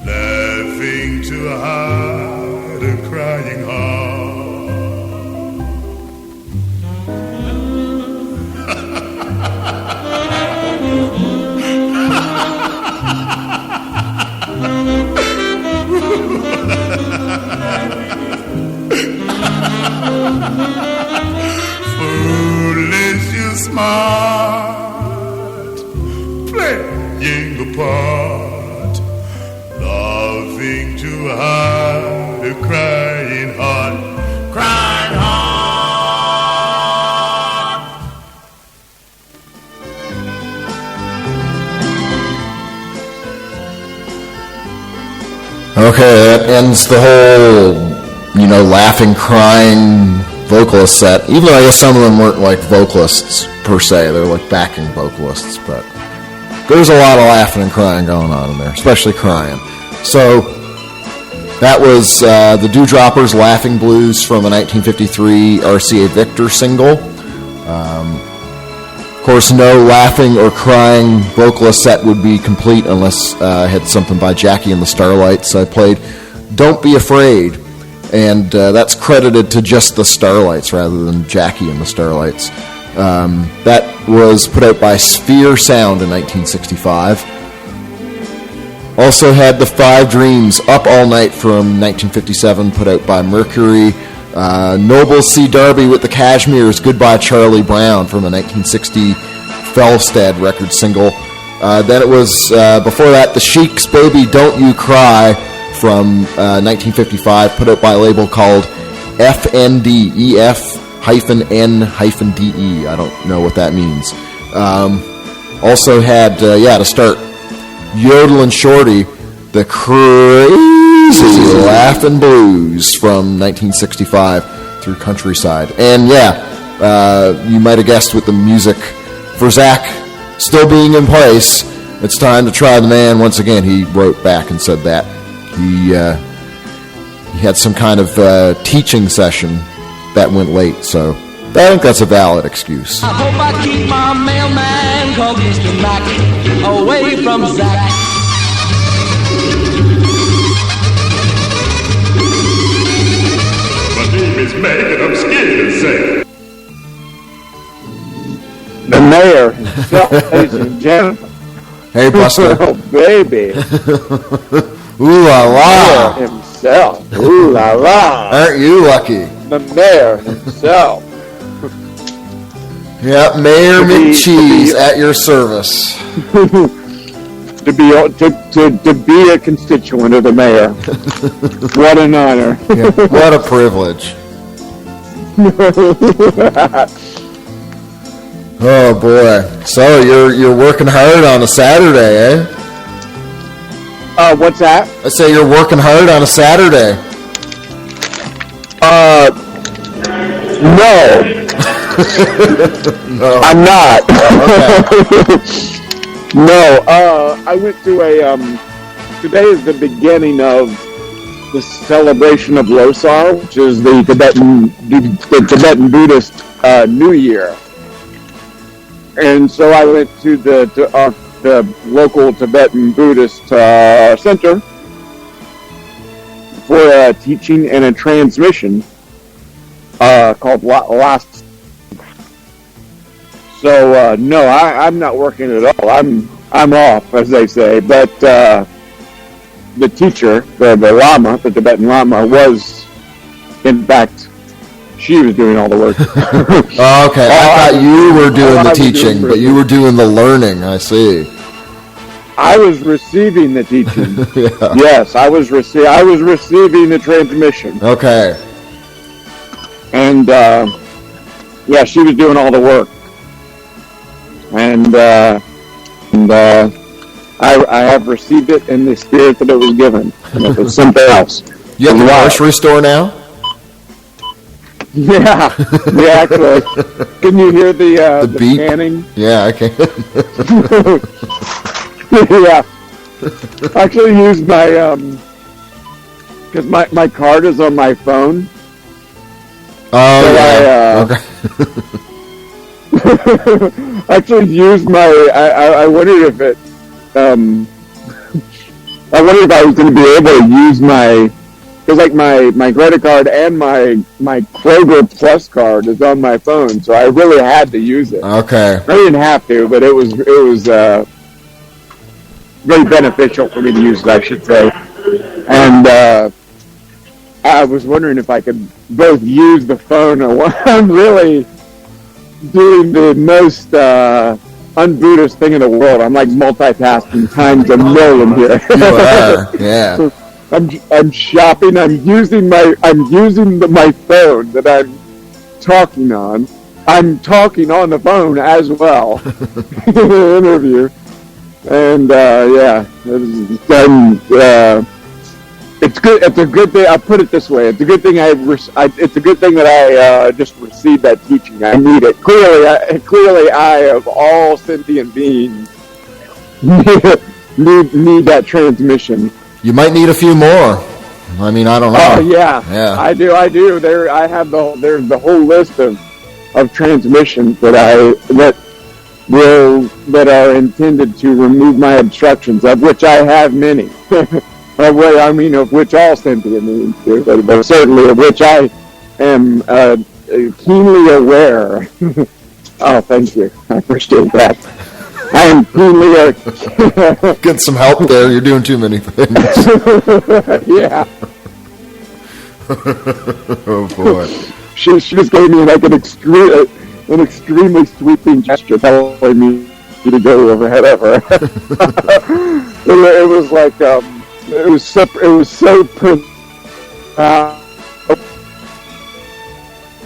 laughing too hard and crying hard. Foolish and smart, playing a part, loving too hard, crying hard, crying hard. Okay, that ends the whole, laughing, crying vocalist set. Even though I guess some of them weren't like vocalists per se, they're like backing vocalists, but there's a lot of laughing and crying going on in there, especially crying. So that was the Dewdroppers' Laughing Blues from a 1953 RCA Victor single. Of course, no laughing or crying vocalist set would be complete unless I had something by Jackie and the Starlights. I played Don't Be Afraid, and that's credited to just the Starlights rather than Jackie and the Starlights. That was put out by Sphere Sound in 1965. Also had the Five Dreams, Up All Night from 1957, put out by Mercury. Noble C. Darby with the Cashmere's Goodbye Charlie Brown from a 1960 Felstead record single. Then it was, before that, The Sheik's Baby Don't You Cry from 1955, put out by a label called FND, EF-N-DE. I don't know what that means. Also had, to start, Yodelin' Shorty, The Crazy Laughin' Blues from 1965 through Countryside. And you might have guessed with the music for Zach still being in place, it's time to try the man once again. He wrote back and said that he had some kind of teaching session that went late, so I think that's a valid excuse. I hope I keep my mailman called Mr. Mac away from Zach. My name is Mac and I'm scared to say. The mayor himself, ladies and gentlemen. Hey, Buster. Oh, baby. Ooh la la. Mayor himself. Ooh la la. Aren't you lucky? The mayor himself. Yep, Mayor McCheese at your service. to be a constituent of the mayor. What an honor. Yeah, what a privilege. Oh boy. So you're working hard on a Saturday, eh? What's that? I say you're working hard on a Saturday. No. No. I'm not. No. I went to a, today is the beginning of the celebration of Losar, which is the Tibetan Buddhist New Year. And so I went to the local Tibetan Buddhist center for a teaching and a transmission called Last. So no, I'm not working at all. I'm off, as they say. But the teacher, the Lama, the Tibetan Lama, was, in fact, she was doing all the work. Oh, okay. I thought you were doing the teaching, but you were doing the learning. I see. I was receiving the teaching. Yeah. Yes, I was receiving the transmission. Okay. And yeah, she was doing all the work. And I have received it in the spirit that it was given. And it was something else. You have a grocery store now? Yeah, actually. Can you hear the beep? scanning? Yeah, I can. Yeah. I actually used my, because my card is on my phone. Oh, so yeah. Okay. I actually used my, I wondered if it, I wondered if I was going to be able to use my, because like my credit card and my Kroger Plus card is on my phone, so I really had to use it. Okay. I didn't have to, but it was very beneficial for me to use it, I should say. And I was wondering if I could both use the phone or what. I'm really doing the most un-Buddhist thing in the world. I'm like multitasking times a million here. You are, yeah. I'm shopping. I'm using my phone that I'm talking on. I'm talking on the phone as well in the interview, and yeah, it's good. It's a good thing. I put it this way: it's a good thing. It's a good thing that I just received that teaching. I need it. Clearly, I of all sentient beings need that transmission. You might need a few more. I mean, I don't know. Oh yeah, yeah. I do. I have there's the whole list of transmissions that are intended to remove my obstructions, of which I have many. Of which all sentient beings do, but certainly of which I am keenly aware. Oh, thank you. I appreciate that. I am keenly Get some help there. You're doing too many things. Yeah. Oh boy. She just gave me like an extremely sweeping gesture telling me to go overhead of her. It was like it was so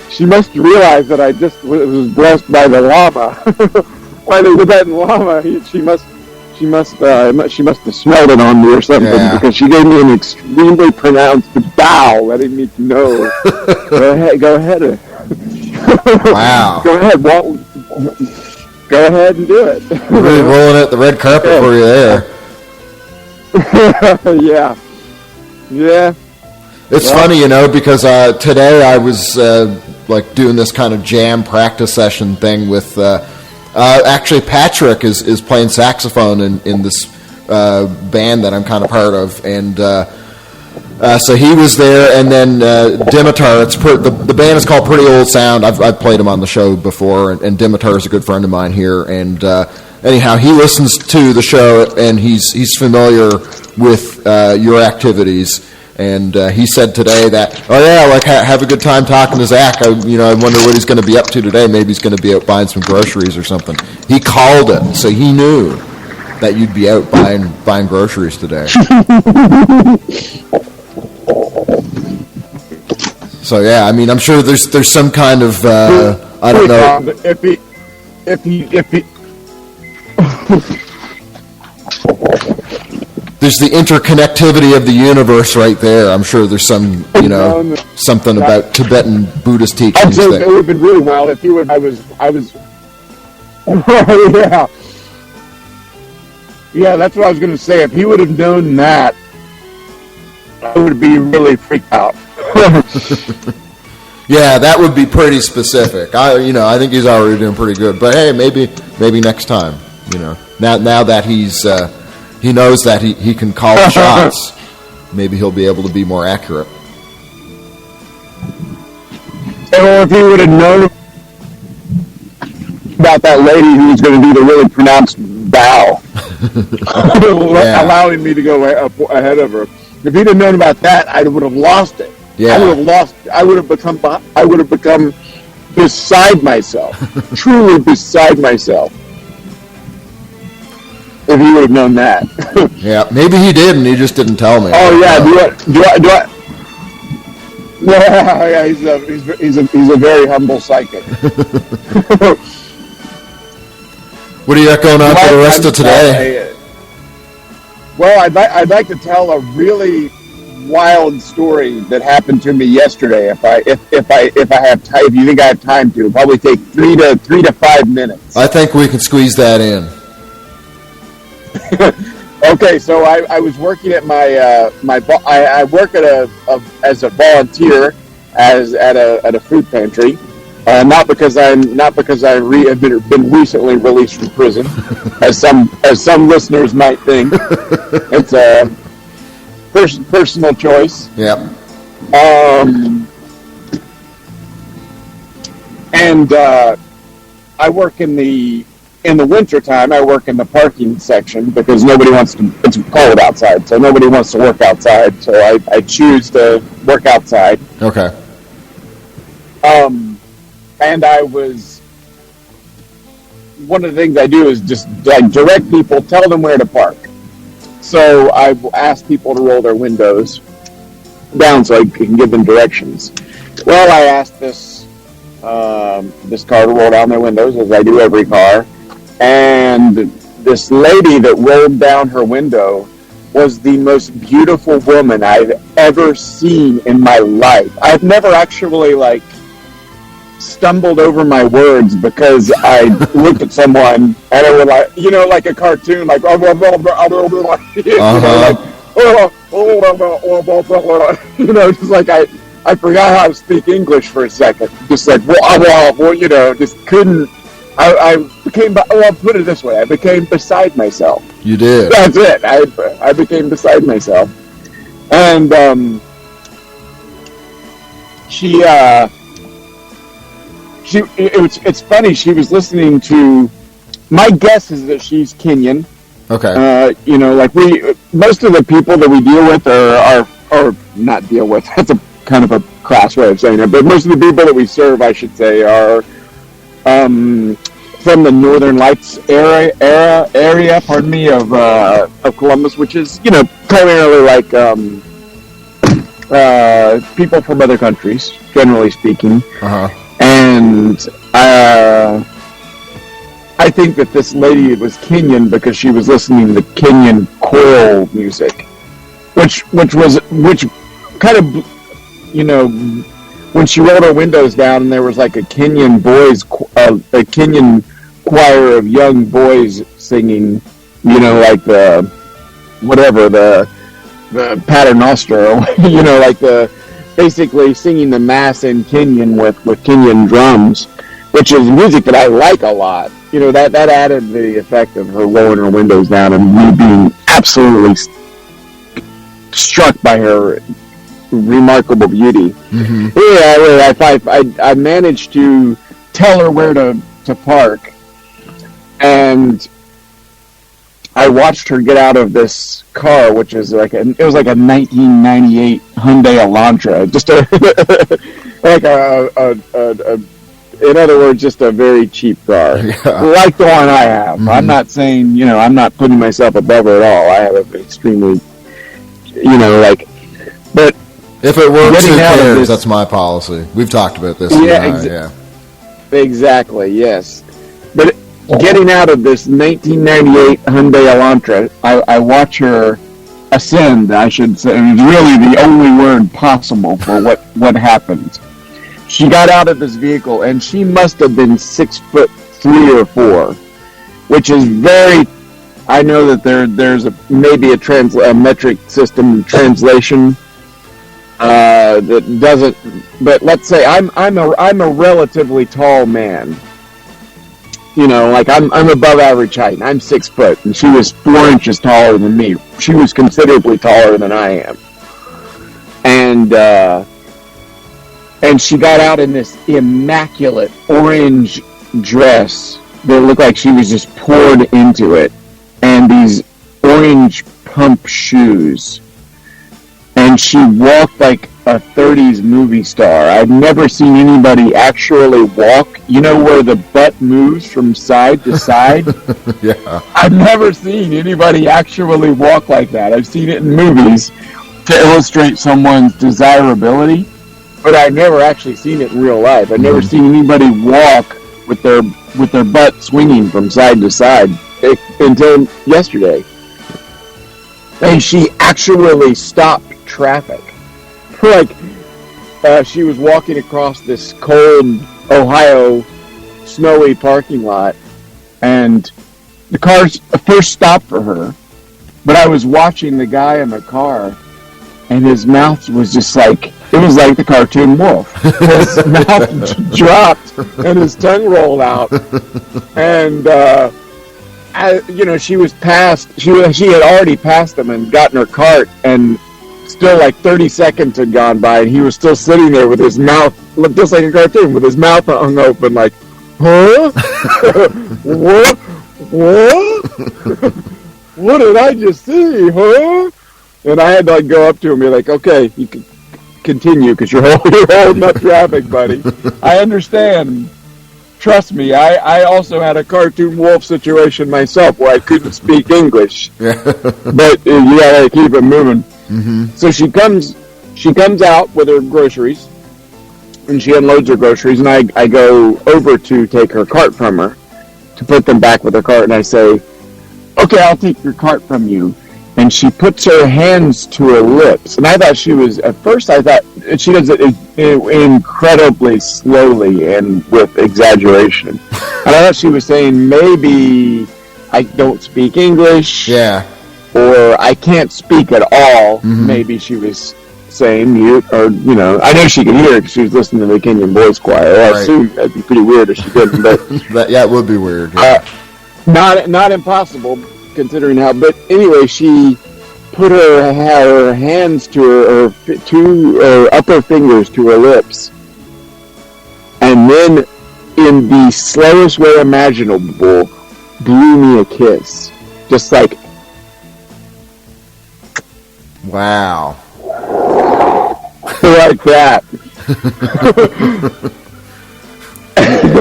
she must realize that I just was blessed by the Lama. By the Tibetan Lama. She must have smelled it on me or something, because she gave me an extremely pronounced bow, letting me know. Go ahead. Wow. Go ahead, go ahead and do it. Really rolling out the red carpet for you there. Yeah. It's funny, because today I was like doing this kind of jam practice session thing with. Actually, Patrick is playing saxophone in this band that I'm kind of part of, and so he was there, and then Dimitar. The band is called Pretty Old Sound. I've played him on the show before, and Dimitar is a good friend of mine here. And anyhow, he listens to the show, and he's familiar with your activities. And he said today that, have a good time talking to Zach. I wonder what he's going to be up to today. Maybe he's going to be out buying some groceries or something. He called it, so he knew that you'd be out buying groceries today. So yeah, I mean, I'm sure there's some kind of I don't know. If he there's the interconnectivity of the universe right there. I'm sure there's some, something about Tibetan Buddhist teachings. It would have been really wild if you would. I was. Yeah, that's what I was going to say. If he would have known that, I would be really freaked out. Yeah, that would be pretty specific. I think he's already doing pretty good. But hey, maybe next time. Now that he knows that he can call the shots, maybe he'll be able to be more accurate. Or if he would have known about that lady who was going to do the really pronounced bow, allowing me to go ahead of her. If he'd have known about that, I would have lost it. Yeah. I would have become beside myself, truly beside myself. If he would have known that. Yeah, maybe he did, and he just didn't tell me. Oh yeah, do I? Yeah, he's a very humble psychic. What do you got going on for the rest of today? Well, I'd like to tell a really wild story that happened to me yesterday. If I have time, if you think I have time to, it'll probably take 3 to 5 minutes. I think we can squeeze that in. Okay, so I was working at I work as a volunteer at a food pantry. Not because I have been recently released from prison, as some listeners might think. It's a personal choice. Yeah. And I work in the winter time. I work in the parking section because nobody wants to. It's cold outside, so nobody wants to work outside. So I choose to work outside. Okay. And one of the things I do is just direct people, tell them where to park. So I ask people to roll their windows down so I can give them directions. Well, I asked this car to roll down their windows, as I do every car. And this lady that rolled down her window was the most beautiful woman I've ever seen in my life. I've never actually, stumbled over my words because I looked at someone and it was like a cartoon, like I forgot how to speak English for a second. Just just couldn't. I became. I'll put it this way: I became beside myself. You did. That's it. I became beside myself, and it's funny. She was listening to. My guess is that she's Kenyan. Okay. Most of the people that we deal with are not deal with. That's a kind of a crass way of saying it. But most of the people that we serve, I should say, are from the Northern Lights area. Pardon me, of Columbus, which is primarily people from other countries, generally speaking. Uh-huh. And I think that this lady was Kenyan because she was listening to Kenyan choral music, which kind of, when she rolled her windows down and there was like a Kenyan choir of young boys singing, the Pater Noster, basically singing the mass in Kenyan with Kenyan drums, which is music that I like a lot. That added the effect of her rolling her windows down and me being absolutely struck by her remarkable beauty. Mm-hmm. Yeah, I managed to tell her where to park, and I watched her get out of this car, which is it was like a 1998 Hyundai Elantra, just in other words, just a very cheap car, like the one I have. Mm-hmm. I'm not saying, I'm not putting myself above her at all. I have an extremely, but if it works, who cares? That's my policy. We've talked about this. Exactly. Yes, but getting out of this 1998 Hyundai Elantra, I watch her ascend, I should say. It was really the only word possible for what happened. She got out of this vehicle, and she must have been 6'3" or 4", which is very. I know that there's maybe a metric system translation that doesn't. But let's say I'm a relatively tall man. You know, like I'm above average height. I'm 6 foot, and she was 4 inches taller than me. She was considerably taller than I am, and she got out in this immaculate orange dress that looked like she was just poured into it, and these orange pump shoes, and she walked like a 30s movie star. I've never seen anybody actually walk, you know, where the butt moves from side to side. Yeah. I've never seen anybody actually walk like that. I've seen it in movies to illustrate someone's desirability, but I've never actually seen it in real life. I've never seen anybody walk with their butt swinging from side to side until yesterday. And she actually stopped traffic. Like, she was walking across this cold Ohio snowy parking lot, and the cars first stopped for her, but I was watching the guy in the car, and his mouth was just like, it was like the cartoon wolf. His mouth dropped, and his tongue rolled out, and, she was past, she had already passed him and gotten her cart, and still like 30 seconds had gone by, and he was still sitting there with his mouth, just like a cartoon, with his mouth hung open, like, huh? What? What did I just see, huh? And I had to like go up to him and be like, okay, you can continue, because you're holding up traffic, buddy. I understand. Trust me, I also had a cartoon wolf situation myself where I couldn't speak English. But you gotta keep it moving. Mm-hmm. So she comes out with her groceries, and she unloads her groceries, and I go over to take her cart from her, to put them back with her cart, and I say, okay, I'll take your cart from you. And she puts her hands to her lips, and I thought she was, at first I thought, she does it incredibly slowly and with exaggeration. And I thought she was saying, maybe I don't speak English. Yeah. Or I can't speak at all. Mm-hmm. Maybe she was saying mute, or, I know she could hear it because she was listening to the Kenyan Boys Choir. I assume that'd be pretty weird if she didn't, but... it would be weird. Yeah. Not impossible, considering how... But anyway, she put her hands to her upper fingers to her lips, and then, in the slowest way imaginable, blew me a kiss. Just like... Wow. Like that.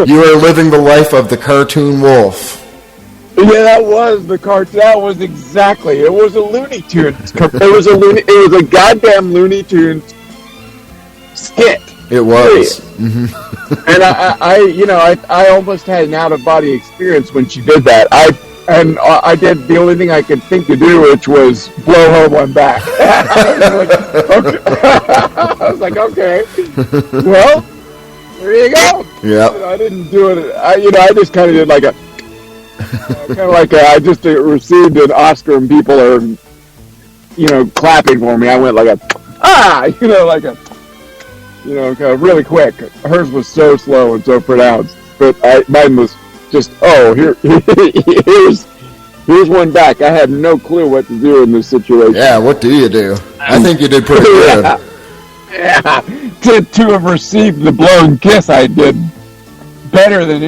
You are living the life of the cartoon wolf. Yeah, that was the cartoon. That was exactly. It was a Looney Tunes. It was a goddamn Looney Tunes skit. It was. Mm-hmm. And I almost had an out of body experience when she did that. I did the only thing I could think to do, which was blow her one back. I was like, okay. Well, there you go. Yeah. I didn't do it. I just kind of did like a, I just received an Oscar and people are, clapping for me. I went like kind of really quick. Hers was so slow and so pronounced, but mine was just, here's one back. I had no clue what to do in this situation. Yeah, what do you do? I think you did pretty good. Yeah. To have received the blown kiss, I did better than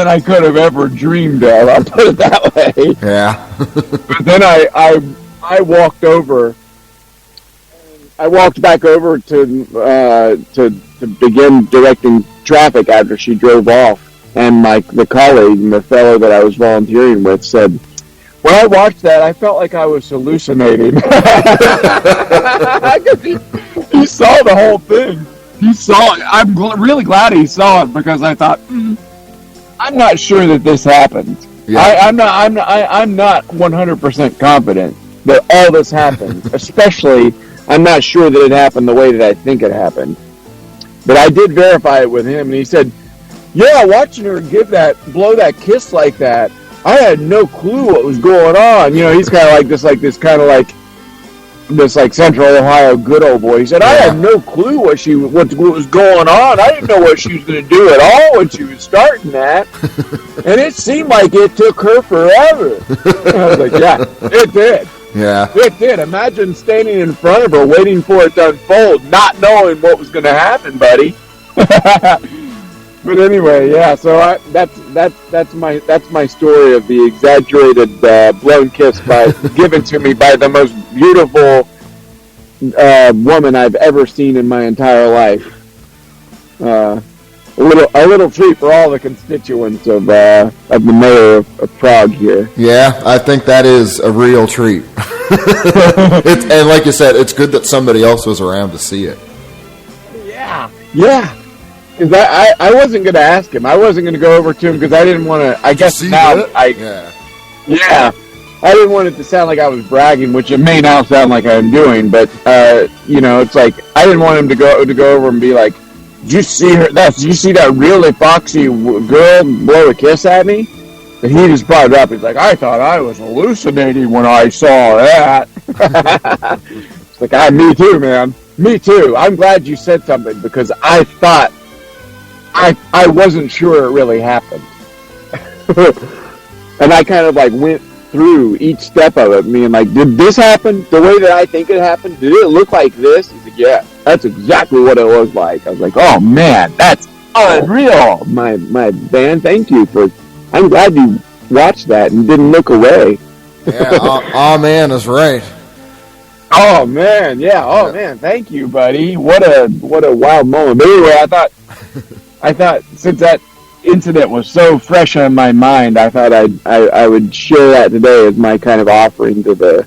I could have ever dreamed of. I'll put it that way. Yeah. But then I walked over. I walked back over to begin directing traffic after she drove off. And the colleague, the fellow that I was volunteering with, said, when I watched that, I felt like I was hallucinating. He saw the whole thing. He saw it. I'm really glad he saw it, because I thought, I'm not sure that this happened. Yeah. I'm not 100% confident that all this happened. Especially, I'm not sure that it happened the way that I think it happened. But I did verify it with him, and he said, yeah, watching her blow that kiss like that, I had no clue what was going on. You know, he's kind of like this Central Ohio good old boy. He said, I had no clue what was going on. I didn't know what she was going to do at all when she was starting that. And it seemed like it took her forever. I was like, yeah, it did. Yeah. It did. Imagine standing in front of her waiting for it to unfold, not knowing what was going to happen, buddy. But anyway, yeah, so that's my story of the exaggerated blown kiss given to me by the most beautiful woman I've ever seen in my entire life. A little treat for all the constituents of the mayor of Prague here. Yeah, I think that is a real treat. And like you said, it's good that somebody else was around to see it. Yeah. I wasn't going to ask him. I wasn't going to go over to him because I didn't want to. I guess now yeah. I didn't want it to sound like I was bragging, which it may now sound like I'm doing. But it's like I didn't want him to go over and be like, "Did you see her? Did you see that really foxy girl blow a kiss at me?" And he just brought it up. He's like, "I thought I was hallucinating when I saw that." It's like, me too, man. Me too. I'm glad you said something because I thought. I wasn't sure it really happened. And I kind of went through each step of it, being like, did this happen the way that I think it happened? Did it look like this? He's like, yeah, that's exactly what it looked like. I was like, oh man, that's unreal. My man, thank you I'm glad you watched that and didn't look away. Yeah, oh man is right. Oh man, yeah. Oh man, thank you, buddy. What a wild moment. But anyway, I thought since that incident was so fresh on my mind, I thought I would share that today as my kind of offering to the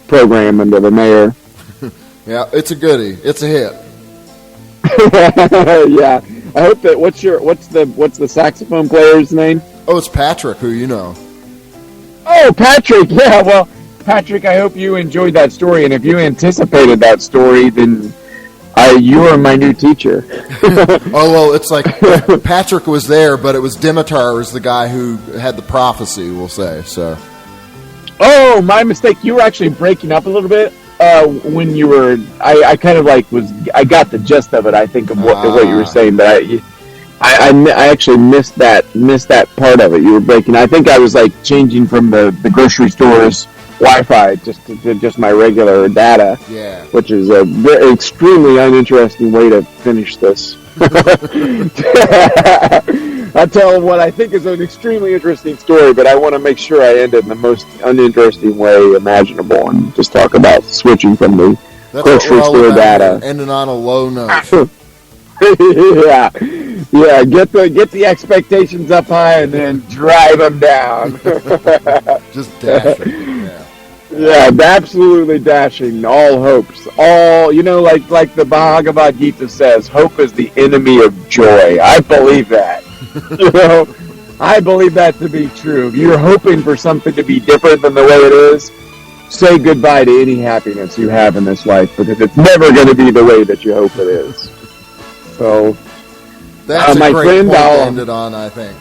program and to the mayor. Yeah, it's a goodie. It's a hit. Yeah, I hope that. What's the saxophone player's name? Oh, it's Patrick, who you know. Oh, Patrick. Yeah, well, Patrick, I hope you enjoyed that story, and if you anticipated that story, then you are my new teacher. Oh, well, it's like Patrick was there, but it was Dimitar was the guy who had the prophecy, we'll say. So. Oh, my mistake. You were actually breaking up a little bit when you were. I kind of I got the gist of it. I think of what you were saying, but I actually missed that part of it. You were breaking. I think I was changing from the grocery store's Wi-Fi to just my regular data, which is a very extremely uninteresting way to finish this. I'll tell what I think is an extremely interesting story, but I want to make sure I end it in the most uninteresting way imaginable and just talk about switching from the grocery store data. Ending on a low note. Yeah. Get the expectations up high and then drive them down. Just dashing. Yeah, absolutely dashing. All hopes. All, like the Bhagavad Gita says, hope is the enemy of joy. I believe that. I believe that to be true. If you're hoping for something to be different than the way it is, say goodbye to any happiness you have in this life, because it's never going to be the way that you hope it is. So, that's my a great friend, point to end it on, I think.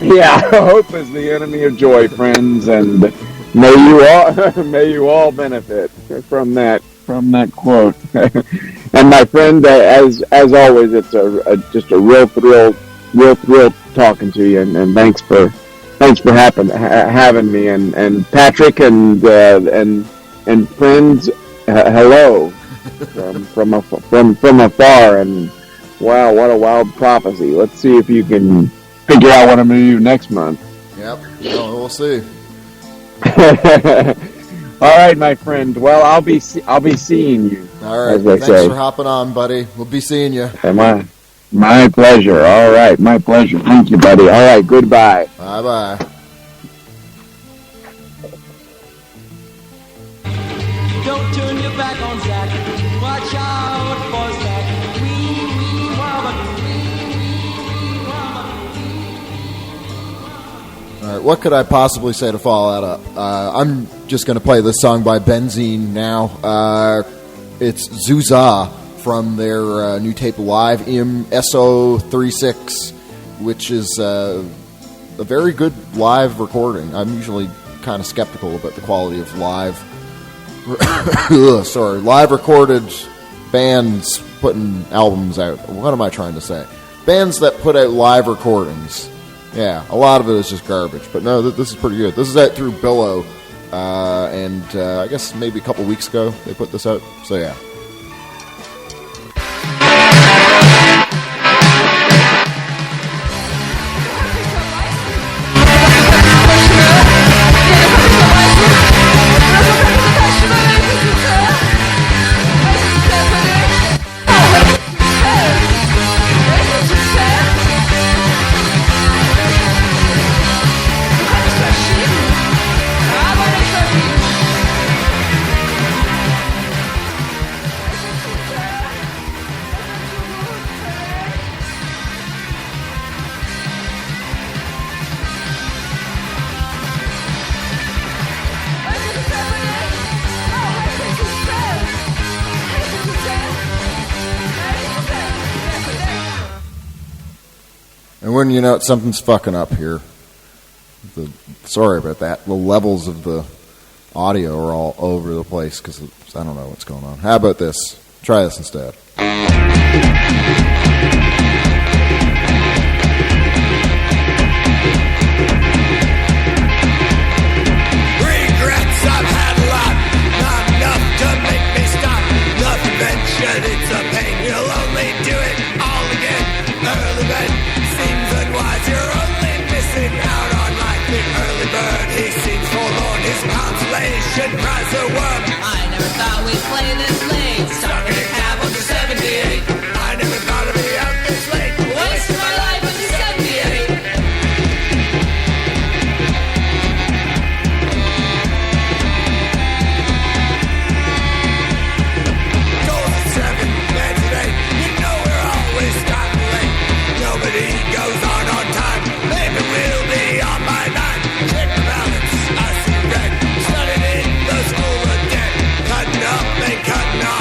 Yeah, hope is the enemy of joy, friends, and may you all benefit from that quote. And my friend, as always, it's just a real thrill talking to you, and thanks for having me, and Patrick and friends, hello from afar, and wow, what a wild prophecy. Let's see if you can figure out what I'm going to do next month. Yep, we'll see. All right, my friend. Well, I'll be seeing you. All right, thanks for hopping on, buddy. We'll be seeing you. My pleasure. All right, my pleasure. Thank you, buddy. All right, goodbye. Bye-bye. Don't turn your back on Zach. Watch out for Zach. Wee, wee, wobba, wee, wee, wobba. All right, what could I possibly say to follow that up? I'm just going to play this song by Benzene now. It's Zuzah from their new tape Live SO36, which is a very good live recording. I'm usually kind of skeptical about the quality of live recorded bands putting albums out. What am I trying to say? Bands that put out live recordings. Yeah, a lot of it is just garbage. But no, this is pretty good. This is out through Billow, and I guess maybe a couple weeks ago they put this out. So yeah. And when you know something's fucking up here, sorry about that. The levels of the audio are all over the place because I don't know what's going on. How about this? Try this instead. Regrets, I've had a lot, not enough to make me stop. Nothing ventured, it's a pain. You'll only do it all again. Early bed seems unwise. You're only missing out on life. The early bird, he seems forlorn. His consolation cries a worm. I never thought we'd play this late. Stuck in a cab on the 78. I never thought I'd be out this late. Wasting my life with the 78. Goals at 7, beds at 8. You know we're always starting late. Nobody goes on time. Maybe we'll be on by 9. Check the balance, I see red. Studying in the school of dead. Cutting up and cutting off.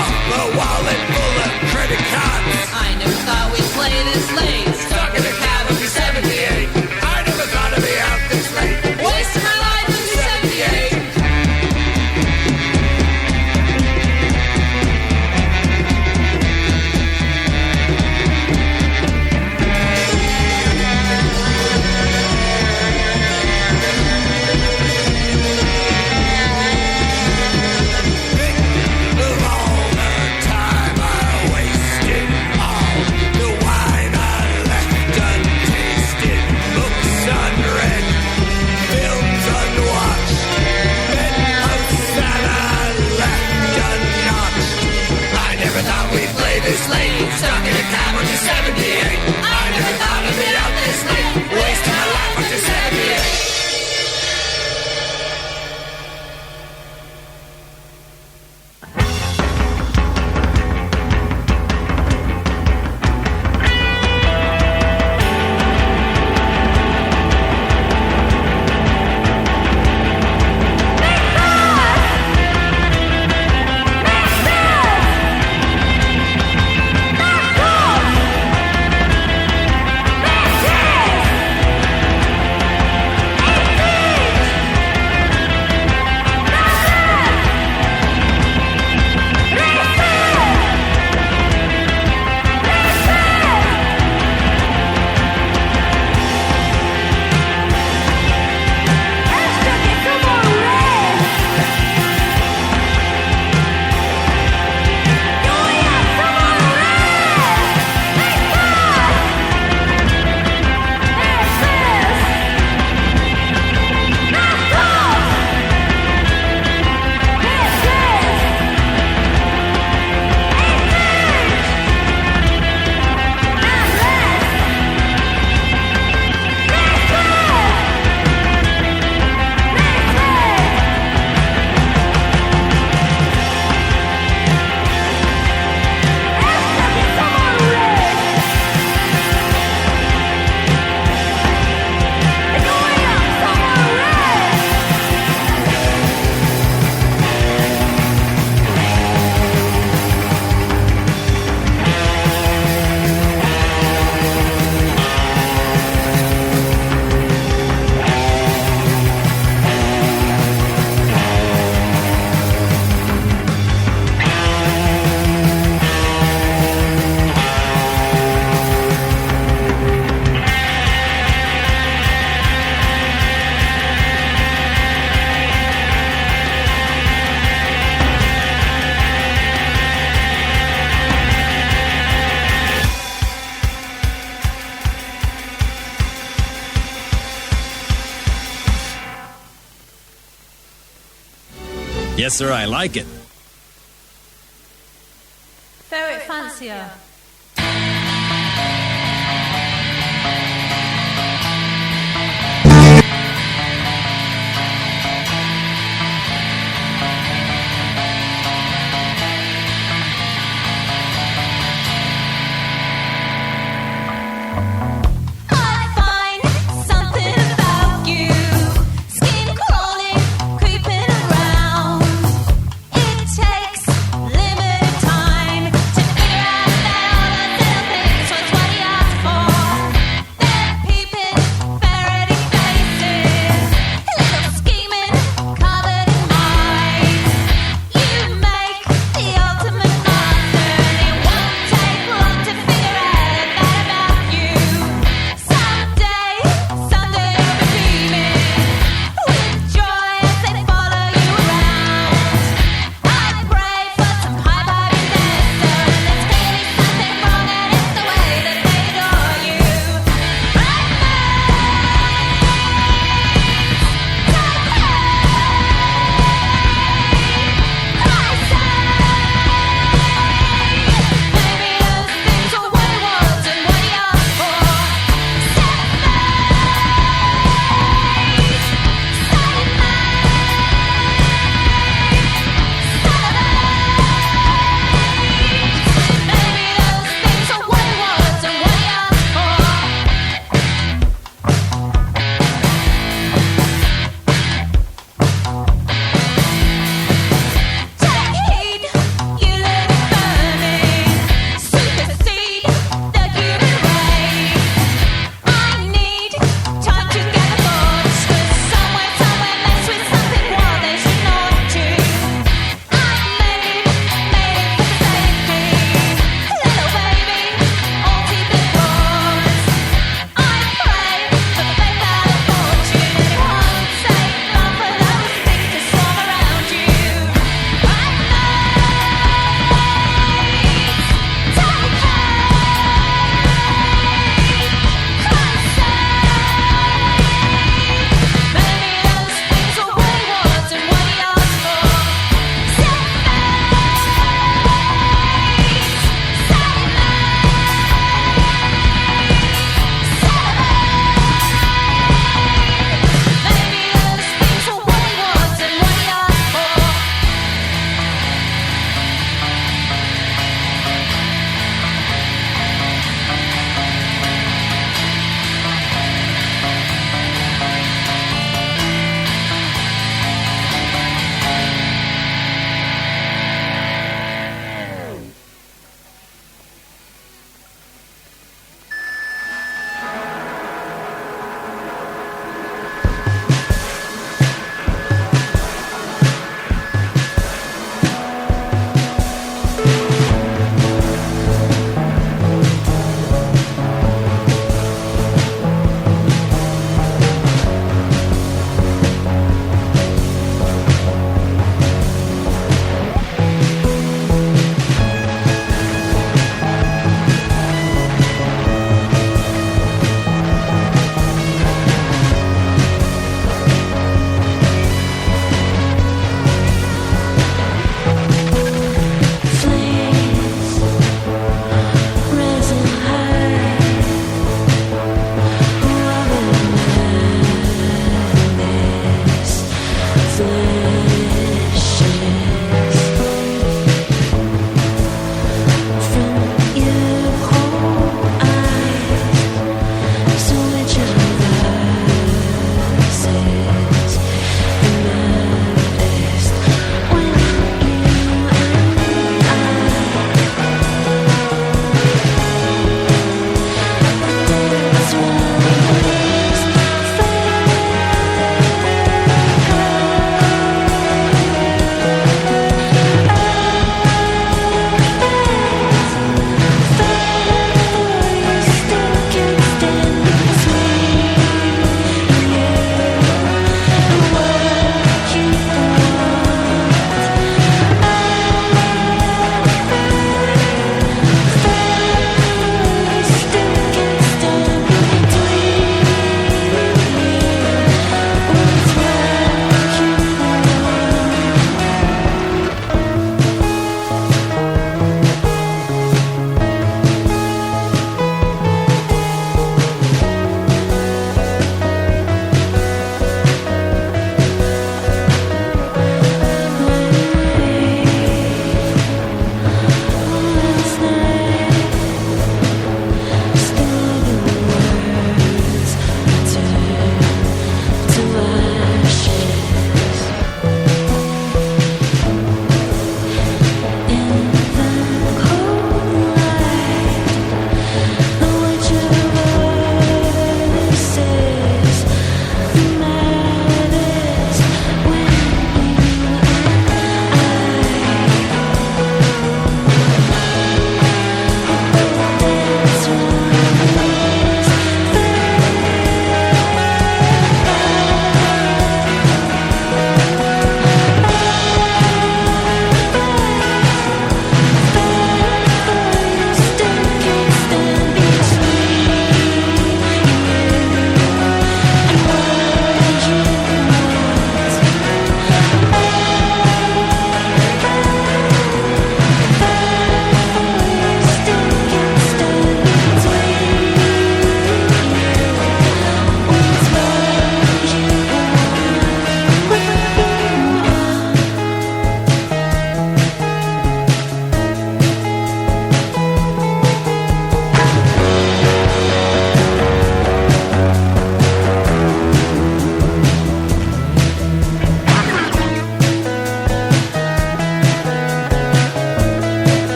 Yes, sir, I like it. Ferret fancier. There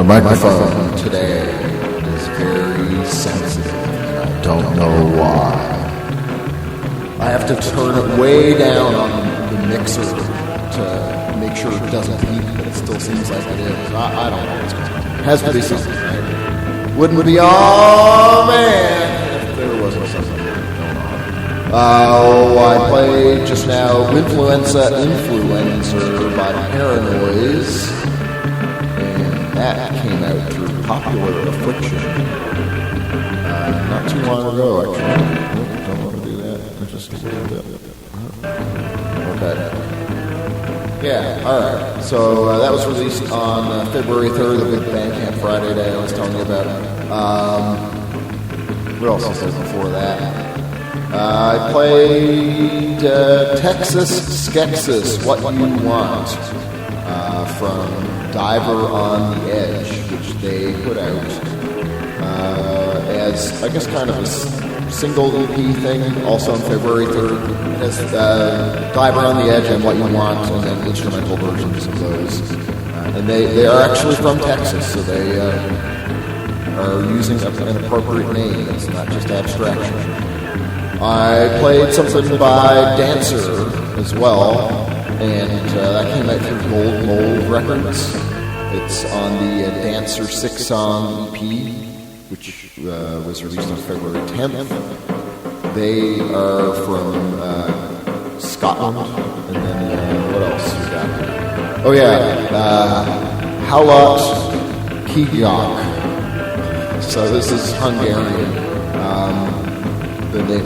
The microphone today is very sensitive, and I don't know why. I have to turn it way down on the mixer to make sure it doesn't peak, but it still seems like it is. I don't know what's going on. It has to be something, right? Wouldn't be, oh man, if there wasn't something going on. I played just now Influencer by Paranoise. That came out through Popular Affliction not too long ago, actually. Don't want to do that. Okay. Yeah, alright. So that was released on February 3rd, the big Bandcamp Friday day I was telling you about. What else was there before that? I played Texas Skexis, What You Want, from Diver on the Edge, which they put out as, I guess, kind of a single EP thing, also on February 3rd. It has Diver on the Edge and What You Want, and then instrumental versions of those. And they are actually from Texas, so they are using an appropriate name. It's not just abstraction. I played something by Dancer as well, and that came out through Gold Mold Records. It's on the Dancer 6-song EP, which was released on February 10th. They are from Scotland, and then what else we got? Oh yeah, Halot Kijak. So this is Hungarian.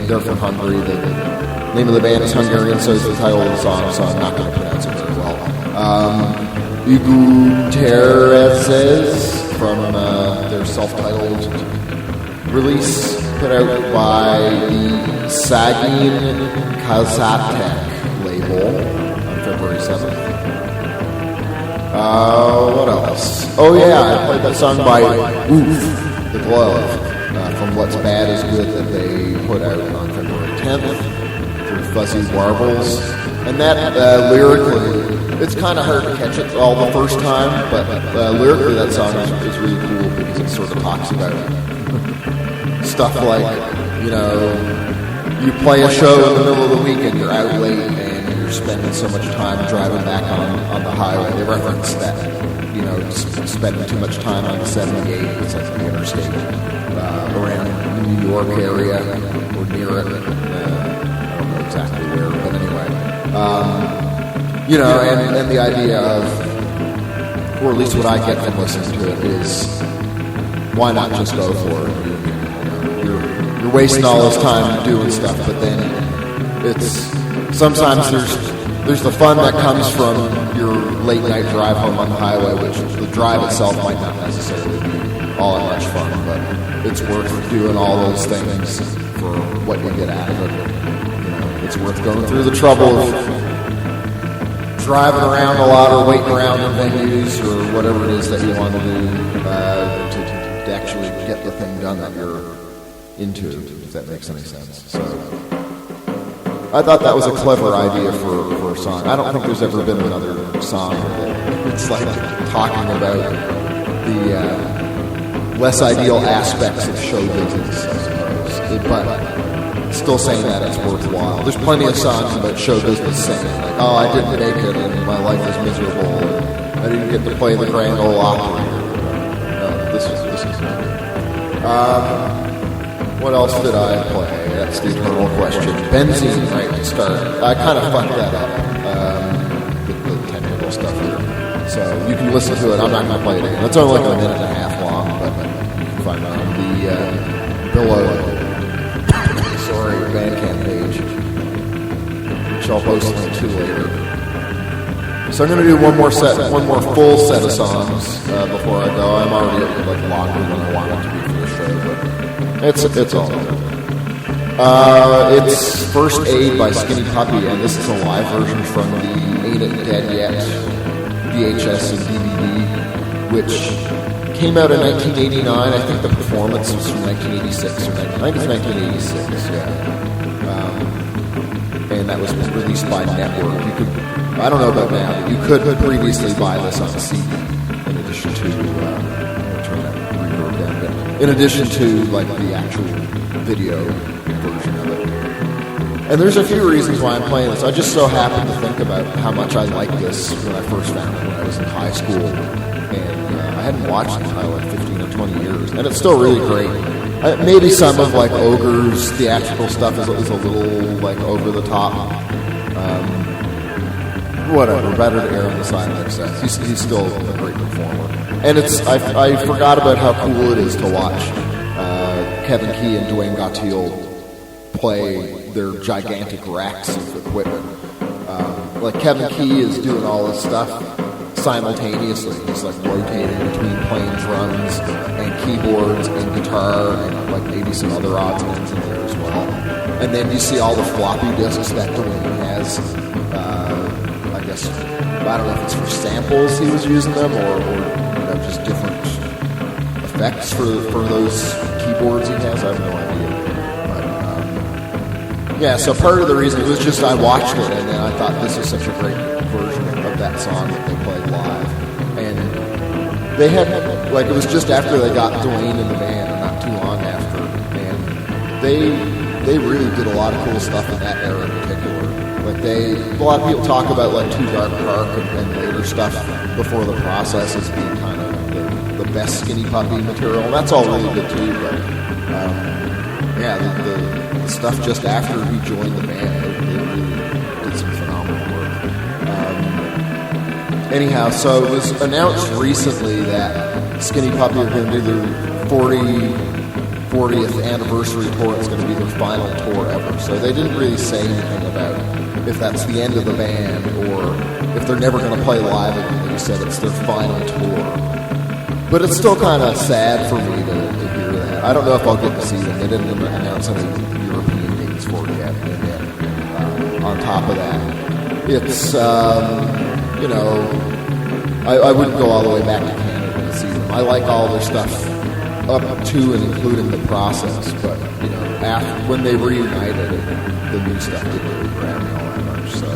They're from Hungary. The name of the band is Hungarian, so is the title of the song, so I'm not going to pronounce it very well. Ugu Tereses from their self-titled release, put out by the Sagin Kazatek label on February 7th. What else? Oh yeah, I played that song by Oof, The Glove, from What's Bad Is Good that they put out on February 10th through Fuzzy Warbles. And that, lyrically, it's kind of hard to catch it all the first time, but lyrically that song is really cool because it sort of talks about stuff like, you know, you play a show in the middle of the week and you're out late and you're spending so much time driving back on the highway. They reference that, you know, spending too much time on the 78, it's like the interstate, around the New York area or near it. I don't know exactly where, but anyway. You know, and the idea of, or at least what I get from listening to it is, why not just go for it? You're wasting all this time doing stuff, but then it's sometimes there's the fun that comes from your late night drive home on the highway, which the drive itself might not necessarily be all that much fun, but it's worth doing all those things for what you get out of it. You know, it's worth going through the trouble of driving around a lot or waiting around in venues or whatever it is that you want to do to actually get the thing done that you're into, if that makes any sense. So I thought that was a clever idea for a song. I don't think there's ever been another song that it's like talking about the less ideal aspects of show business, I suppose. But still saying that it's worthwhile. There's plenty of songs about show business saying, like, oh, I didn't make it and my life is miserable and I didn't get to play the Grand Ole Opry. No, this is what else did I play? That's the eternal question. Benzene, right, to start. I kind of fucked that up with the technical stuff here. So you can listen to it. I'm not going to play it again. It's only like a minute and a half long, but you can find it on the Billow Bandcamp page, which I'll post a link to later. So I'm going to do one more full set of songs before I go. I'm already like longer than I want it to be for the show, but it's all good. It's First Aid by Skinny Puppy, and this is a live version from the Ain't It Dead Yet VHS and DVD, which came out in 1989. I think the performance was from 1986 or I think it's 1986. Yeah, and that was released by Network. You could, I don't know about now, but you could previously buy this on CD in addition to in addition to like the actual video version of it. And there's a few reasons why I'm playing this. I just so happened to think about how much I liked this when I first found it when I was in high school, and I hadn't watched it in like 15 or 20 years, and it's still really great. Maybe some of like Ogre's theatrical stuff is a little like over the top. Whatever, better to err on the side of success. He's still a great performer, and I forgot about how cool it is to watch Kevin Key and Dwayne Gautier play their gigantic racks of equipment. Like Kevin Key is doing all this stuff simultaneously. He's like rotating between playing drums and keyboards and guitar and like maybe some other odds and ends in there as well. And then you see all the floppy disks that Dwayne has. I guess I don't know if it's for samples he was using them or just different effects for those keyboards he has. I have no idea. Yeah, so part of the reason it was just I watched it and then I thought this is such a great version of that song that they played live. And they had, like, it was just after they got Dwayne in the band, or not too long after, and they really did a lot of cool stuff in that era in particular. Like a lot of people talk about like Too Dark Park and later stuff before the process as being kind of the best Skinny Puppy material, and that's all really good too, but yeah, the stuff just after he joined the band, they really did some phenomenal work. Anyhow, so it was announced recently that Skinny Puppy are going to do their 40th anniversary tour. It's going to be their final tour ever. So they didn't really say anything about if that's the end of the band or if they're never going to play live again. They just said it's their final tour. But it's still kind of sad for me to hear that. I don't know if I'll get to see them. They didn't announce any European dates for it yet. And then, on top of that, it's, you know, I wouldn't go all the way back to Canada to see them. I like all their stuff up to and including the process, but, you know, after, when they reunited, the new stuff didn't really grab me all that much. So,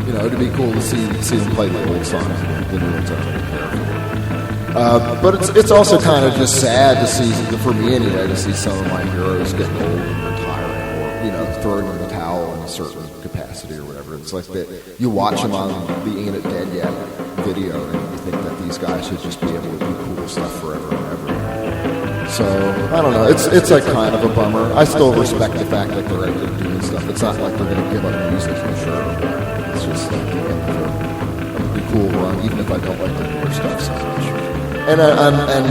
you know, it'd be cool to see them play the old songs and the new ones I don't care for. But it's also kind of just sad to see, for me anyway, to see some of my heroes getting old and retiring, or, you know, throwing in the towel in a certain capacity or whatever. It's like that you watch them on the Ain't It Dead Yet video and you think that these guys should just be able to do cool stuff forever and ever. So, I don't know, it's like kind of a bummer. I still respect the fact that they're out there doing stuff. It's not like they're going to give up music for sure. It's just like the end of a cool run, even if I don't like the newer stuff so much. And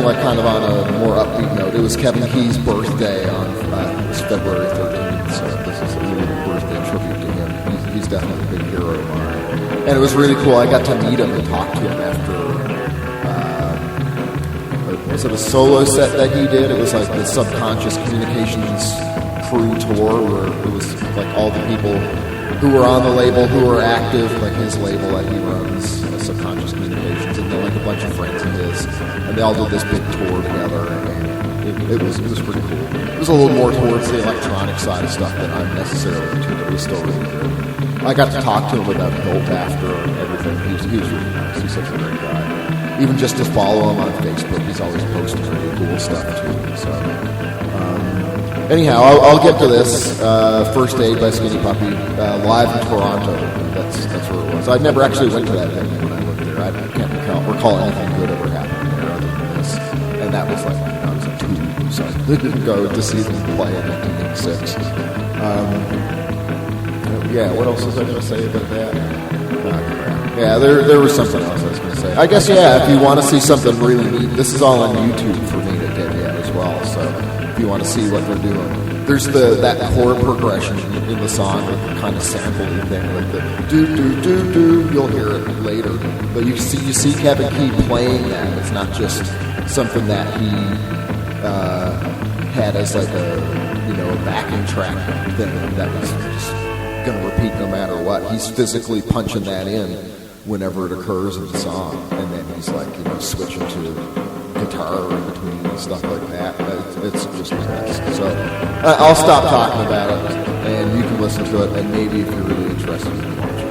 like kind of on a more upbeat note, it was Kevin Key's birthday on it was February 13th, so this is a little birthday tribute to him. He's definitely a big hero of mine. And it was really cool. I got to meet him and talk to him after, was it a solo set that he did? It was like the Subconscious Communications crew tour where it was like all the people who were on the label, who were active, like his label that he runs, Subconscious Communications, and then like a bunch of friends of his, and they all did this big tour together, and it was pretty cool. It was a little more towards the electronic side of stuff than I'm necessarily into, but it was still really good. I got to talk to him about Built after everything. He was really nice. He's such a great guy. Even just to follow him on Facebook, he's always posting really cool stuff too. So, anyhow, I'll get to this. First Aid by Skinny Puppy, live in Toronto. That's where it was. I never actually went to that venue when I lived there. I can't recall anything good ever happening there other than this. And that was like, I was like 2 years, so I didn't go to see them play in 1986. Yeah, what else was I going to say about that? Yeah, there was something else I was going to say. I guess, yeah, if you want to see something really neat, this is all on YouTube for me to get yet as well, so if you want to see what they're doing. There's that chord progression in the song, like the kind of sample-y thing, like the do-do-do-do, you'll hear it later. But you see Kevin Key playing that. It's not just something that he had as like a backing track thing that was just going to repeat no matter what. He's physically punching that in whenever it occurs in the song, and then he's like, switching to guitar in between and stuff like that. It's just the best. So I'll stop talking about it, and you can listen to it, and maybe if you're really interested, you can watch it.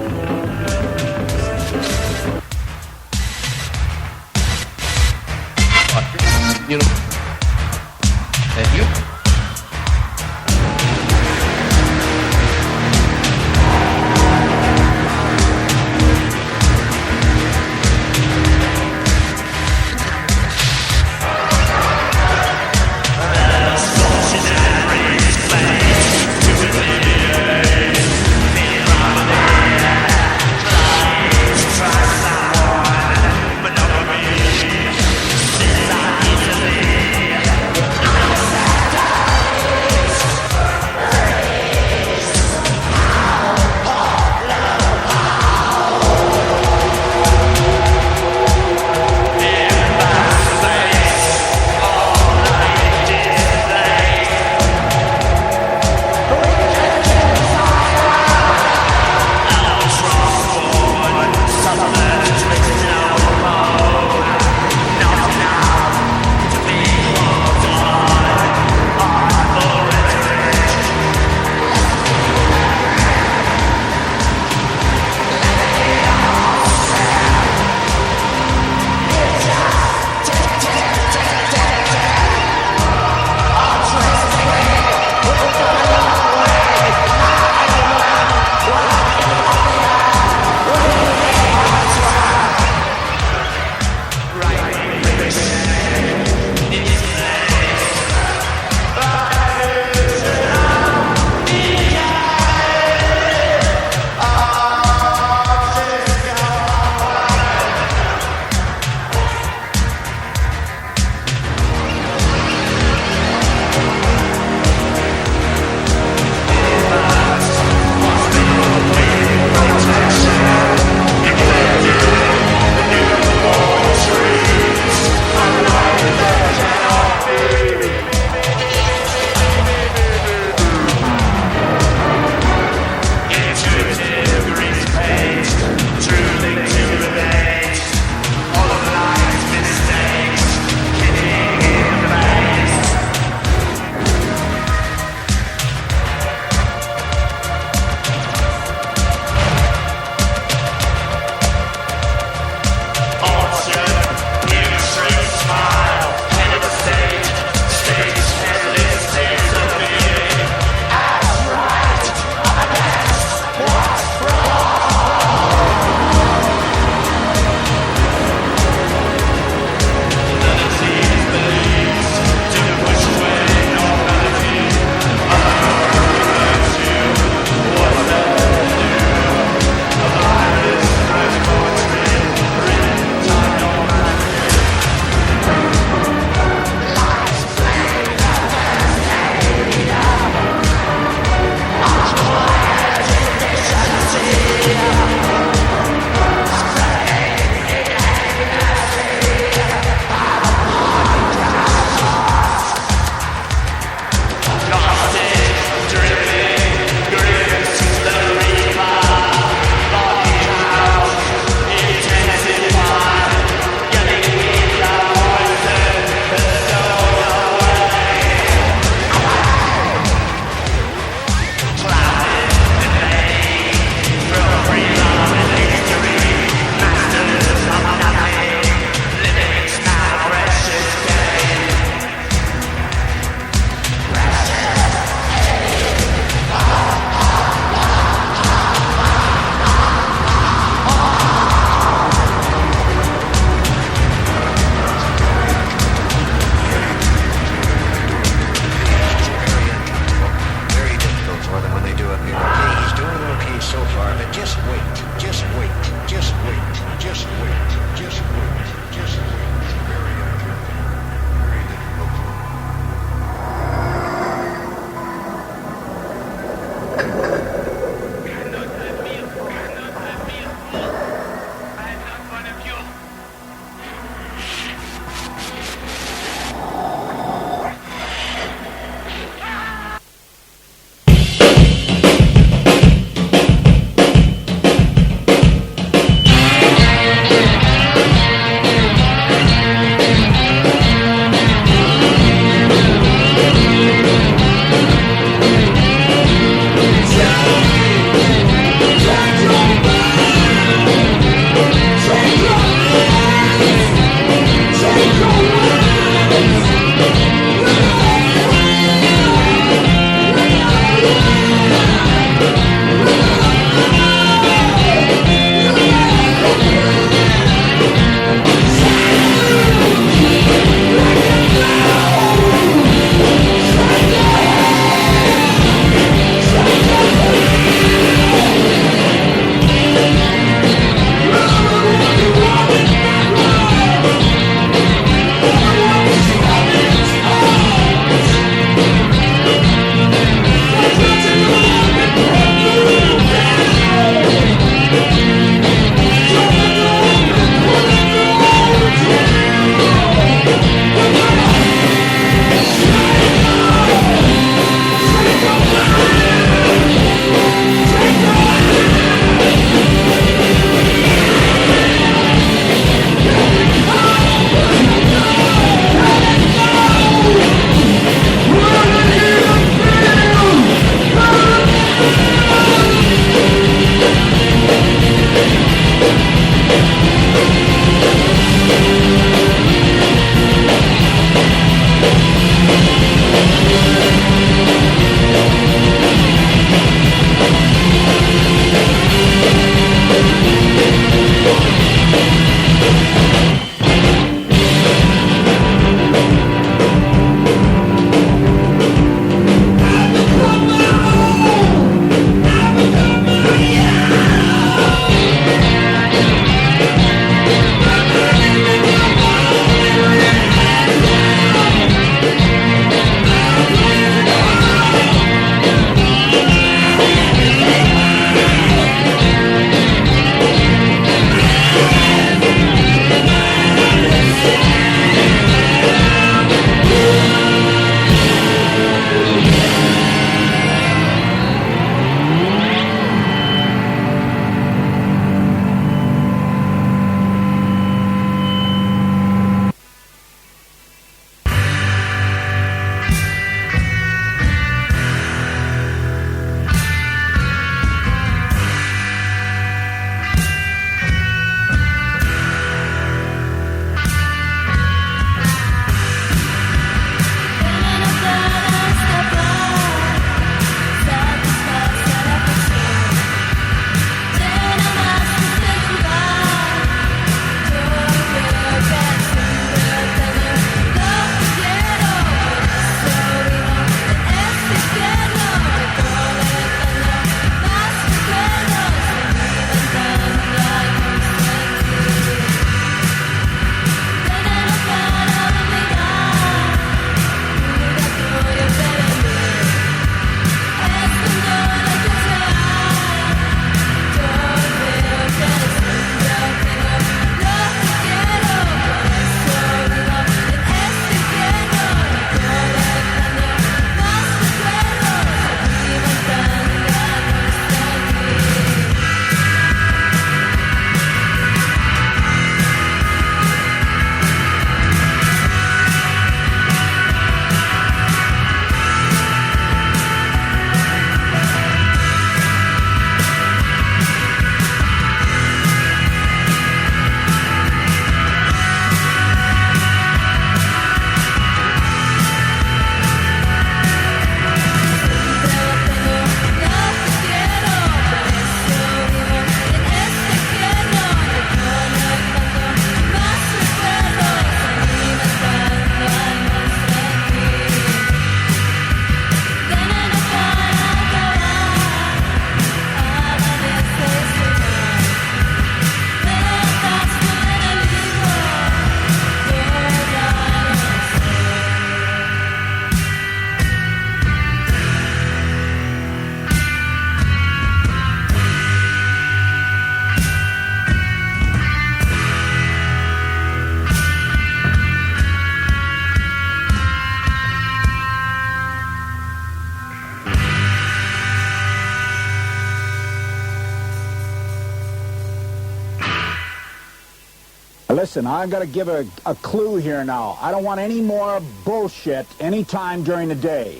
Listen, I've got to give a clue here now. I don't want any more bullshit anytime during the day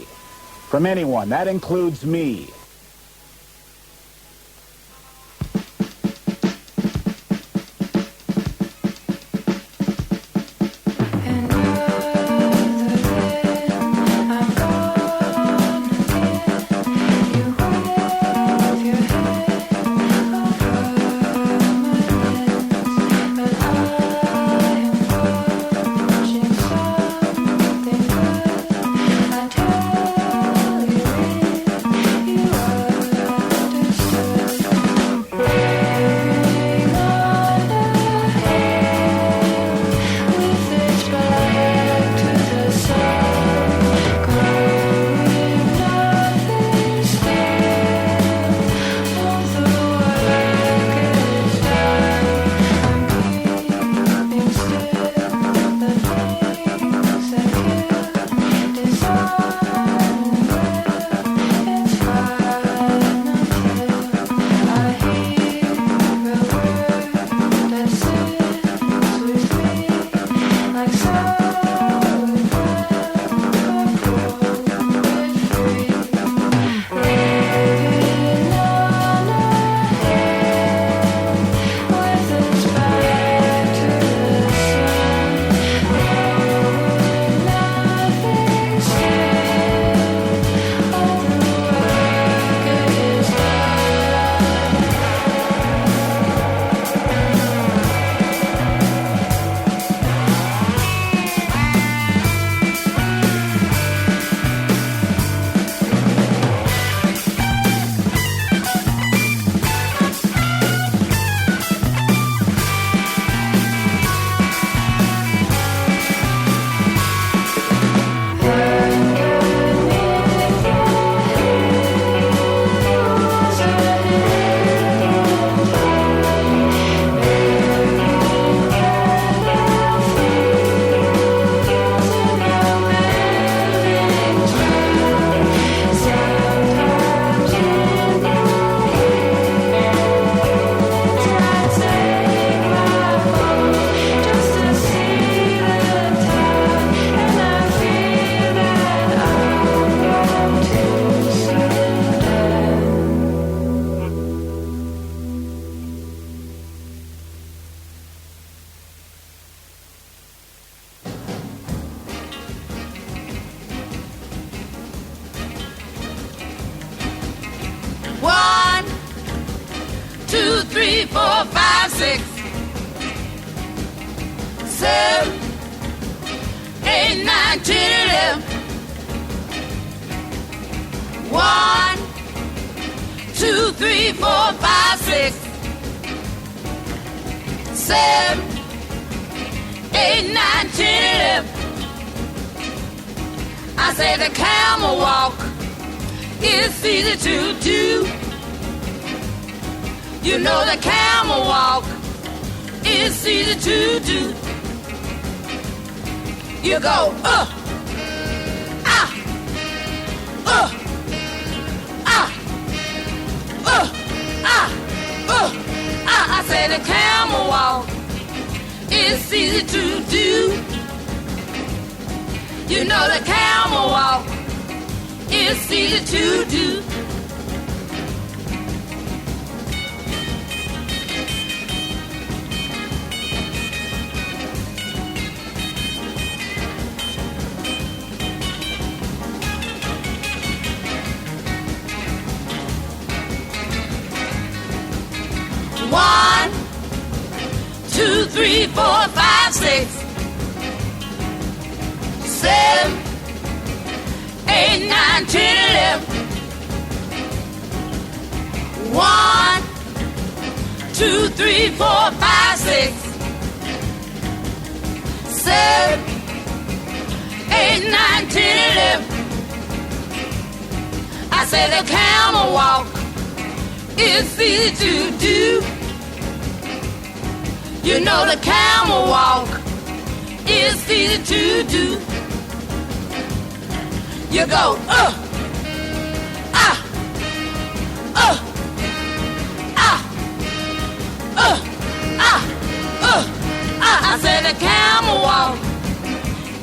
from anyone. That includes me.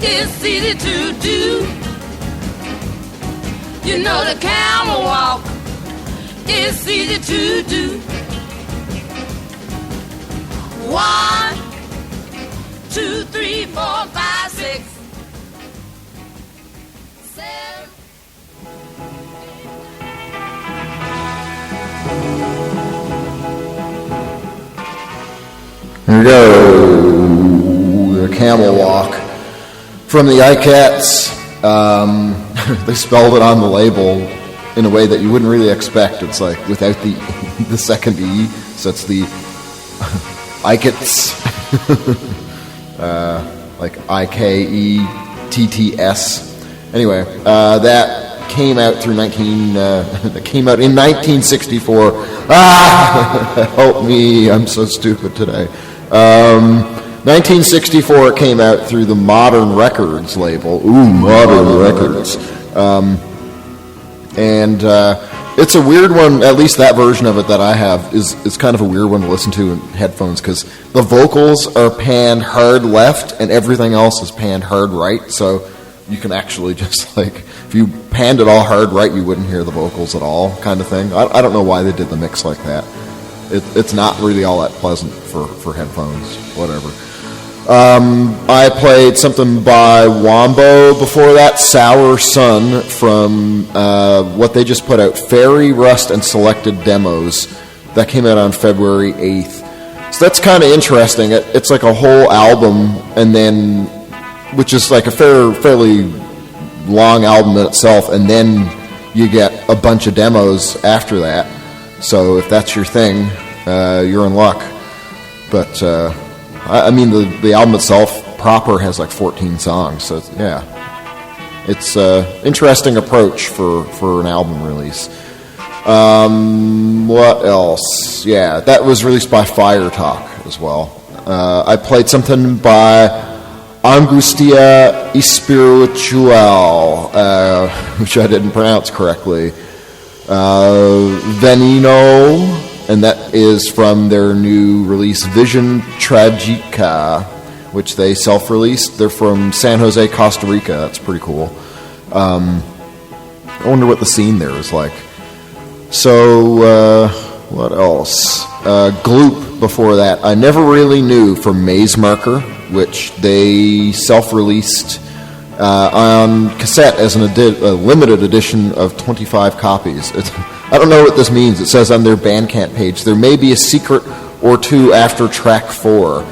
It's easy to do. You know the camel walk. It's easy to do. 1, 2, 3, 4, 5, 6, 7. Here we go. The camel walk from the iCats. They spelled it on the label in a way that you wouldn't really expect. It's like without the second E, so it's the iCats, like IKETTS. Anyway, that came out through that came out in 1964. Help me! I'm so stupid today. 1964 it came out through the Modern Records label. Ooh, Modern Records. And it's a weird one, at least that version of it that I have is kind of a weird one to listen to in headphones because the vocals are panned hard left and everything else is panned hard right, so you can actually just like, if you panned it all hard right, you wouldn't hear the vocals at all, kind of thing. I don't know why they did the mix like that. It's not really all that pleasant for headphones, whatever. I played something by Wombo before that, Sour Sun, from what they just put out, Fairy, Rust, and Selected Demos. That came out on February 8th. So that's kind of interesting. It's like a whole album, and then, which is like a fairly long album in itself, and then you get a bunch of demos after that. So if that's your thing, you're in luck. But I mean, the album itself proper has like 14 songs, so it's interesting approach for an album release. What else? Yeah, that was released by Fire Talk as well. I played something by Angustia Espiritual, which I didn't pronounce correctly. Veneno, and that is from their new release Vision Tragica, which they self-released. They're from San Jose, Costa Rica. That's pretty cool. I wonder what the scene there is like. So, what else? Gloop before that. I never really knew from Maze Marker, which they self-released on cassette as a limited edition of 25 copies. I don't know what this means. It says on their Bandcamp page, there may be a secret or two after track 4.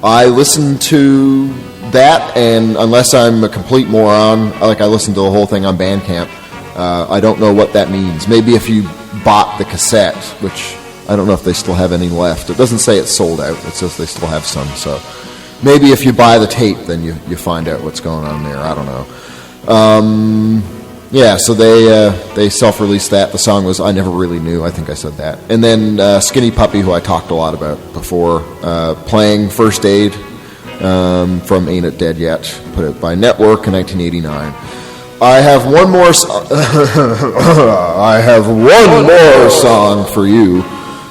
I listened to that, and unless I'm a complete moron, I listened to the whole thing on Bandcamp. I don't know what that means. Maybe if you bought the cassette, which I don't know if they still have any left. It doesn't say it's sold out. It says they still have some, so maybe if you buy the tape, then you find out what's going on there. I don't know. So they self-released that. The song was I Never Really Knew. I think I said that. And then Skinny Puppy, who I talked a lot about before, playing First Aid from Ain't It Dead Yet, put out by Network in 1989. I have one more song for you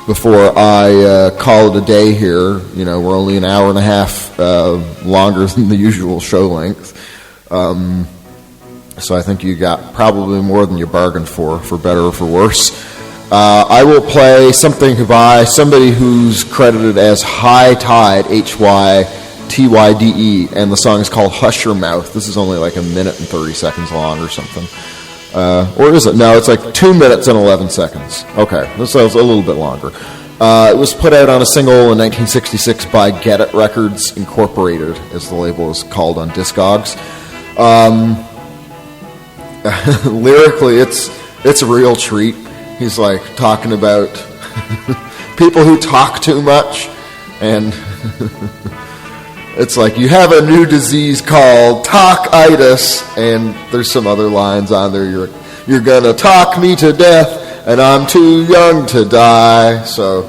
before I call it a day here. You know, we're only an hour and a half longer than the usual show length. So I think you got probably more than you bargained for better or for worse. I will play something by somebody who's credited as High Tide, HYTYDE, and the song is called Hush Your Mouth. This is only like a minute and 30 seconds long or something. Or is it? No, it's like 2 minutes and 11 seconds. Okay, this is a little bit longer. It was put out on a single in 1966 by Get It Records Incorporated, as the label is called on Discogs. Lyrically, it's a real treat. He's like talking about people who talk too much, and it's like you have a new disease called talkitis, and there's some other lines on there. You're gonna talk me to death, and I'm too young to die. So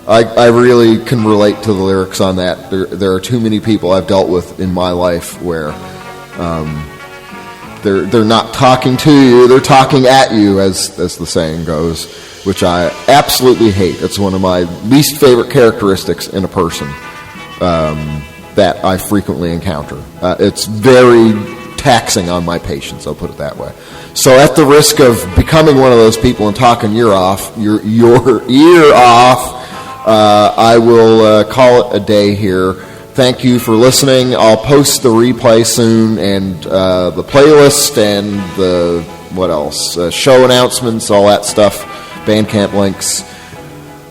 I really can relate to the lyrics on that. There are too many people I've dealt with in my life where they're not talking to you, they're talking at you, as the saying goes, which I absolutely hate. It's one of my least favorite characteristics in a person. that I frequently encounter. It's very taxing on my patience, I'll put it that way. So at the risk of becoming one of those people and talking your ear off, I will call it a day here. Thank you for listening. I'll post the replay soon, and the playlist, and the, what else? Show announcements, all that stuff, Bandcamp links.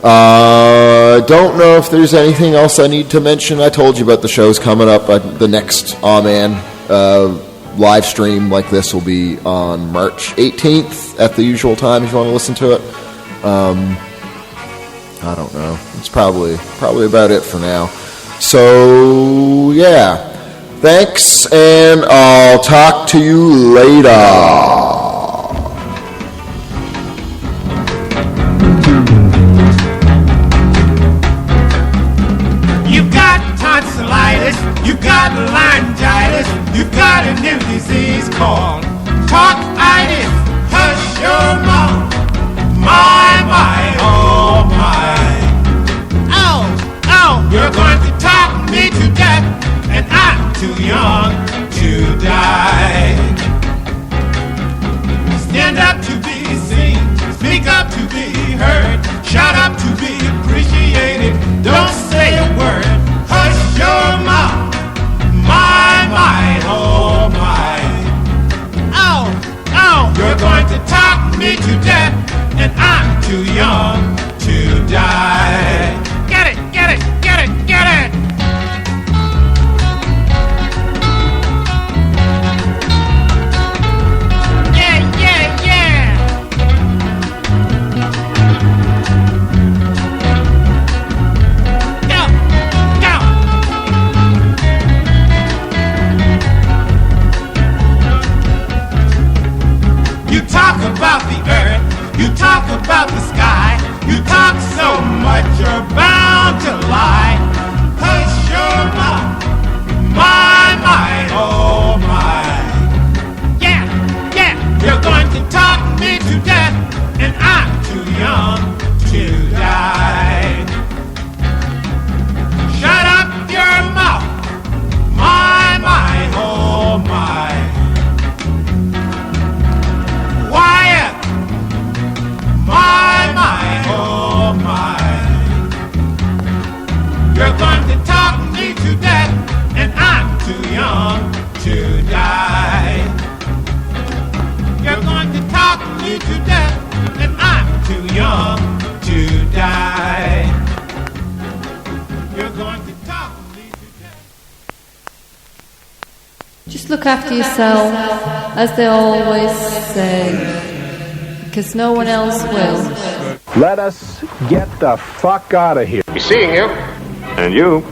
Don't know if there's anything else I need to mention. I told you about the shows coming up. The next Aw Man live stream like this will be on March 18th at the usual time if you want to listen to it. I don't know. It's probably about it for now. So, yeah. Thanks, and I'll talk to you later. You've got laryngitis, you've got a new disease called talkitis. Hush your mouth, my, oh my. Ow, you're going to talk me to death, and I'm too young to die. Stand up to be seen, speak up to be heard, shout up to be appreciated, don't say a word. Hush your mouth. My, oh my. Ow, you're going to talk me to death, and I'm too young to die. Get it. Yeah. You talk about the earth, you talk about the sky, you talk so much you're bound to lie. Hush your mouth, my, oh my. Yeah, you're going to talk me to death, and I'm too young to die. Shut up your mouth, my, oh my. Quiet! My, oh my. You're going to talk me to death, and I'm too young to die. You're going to talk me to death, and I'm too young to die. You're going to talk me to death. Just look after yourself, as they always say, because no one else will. Let us get the fuck out of here. Be seeing you. And you.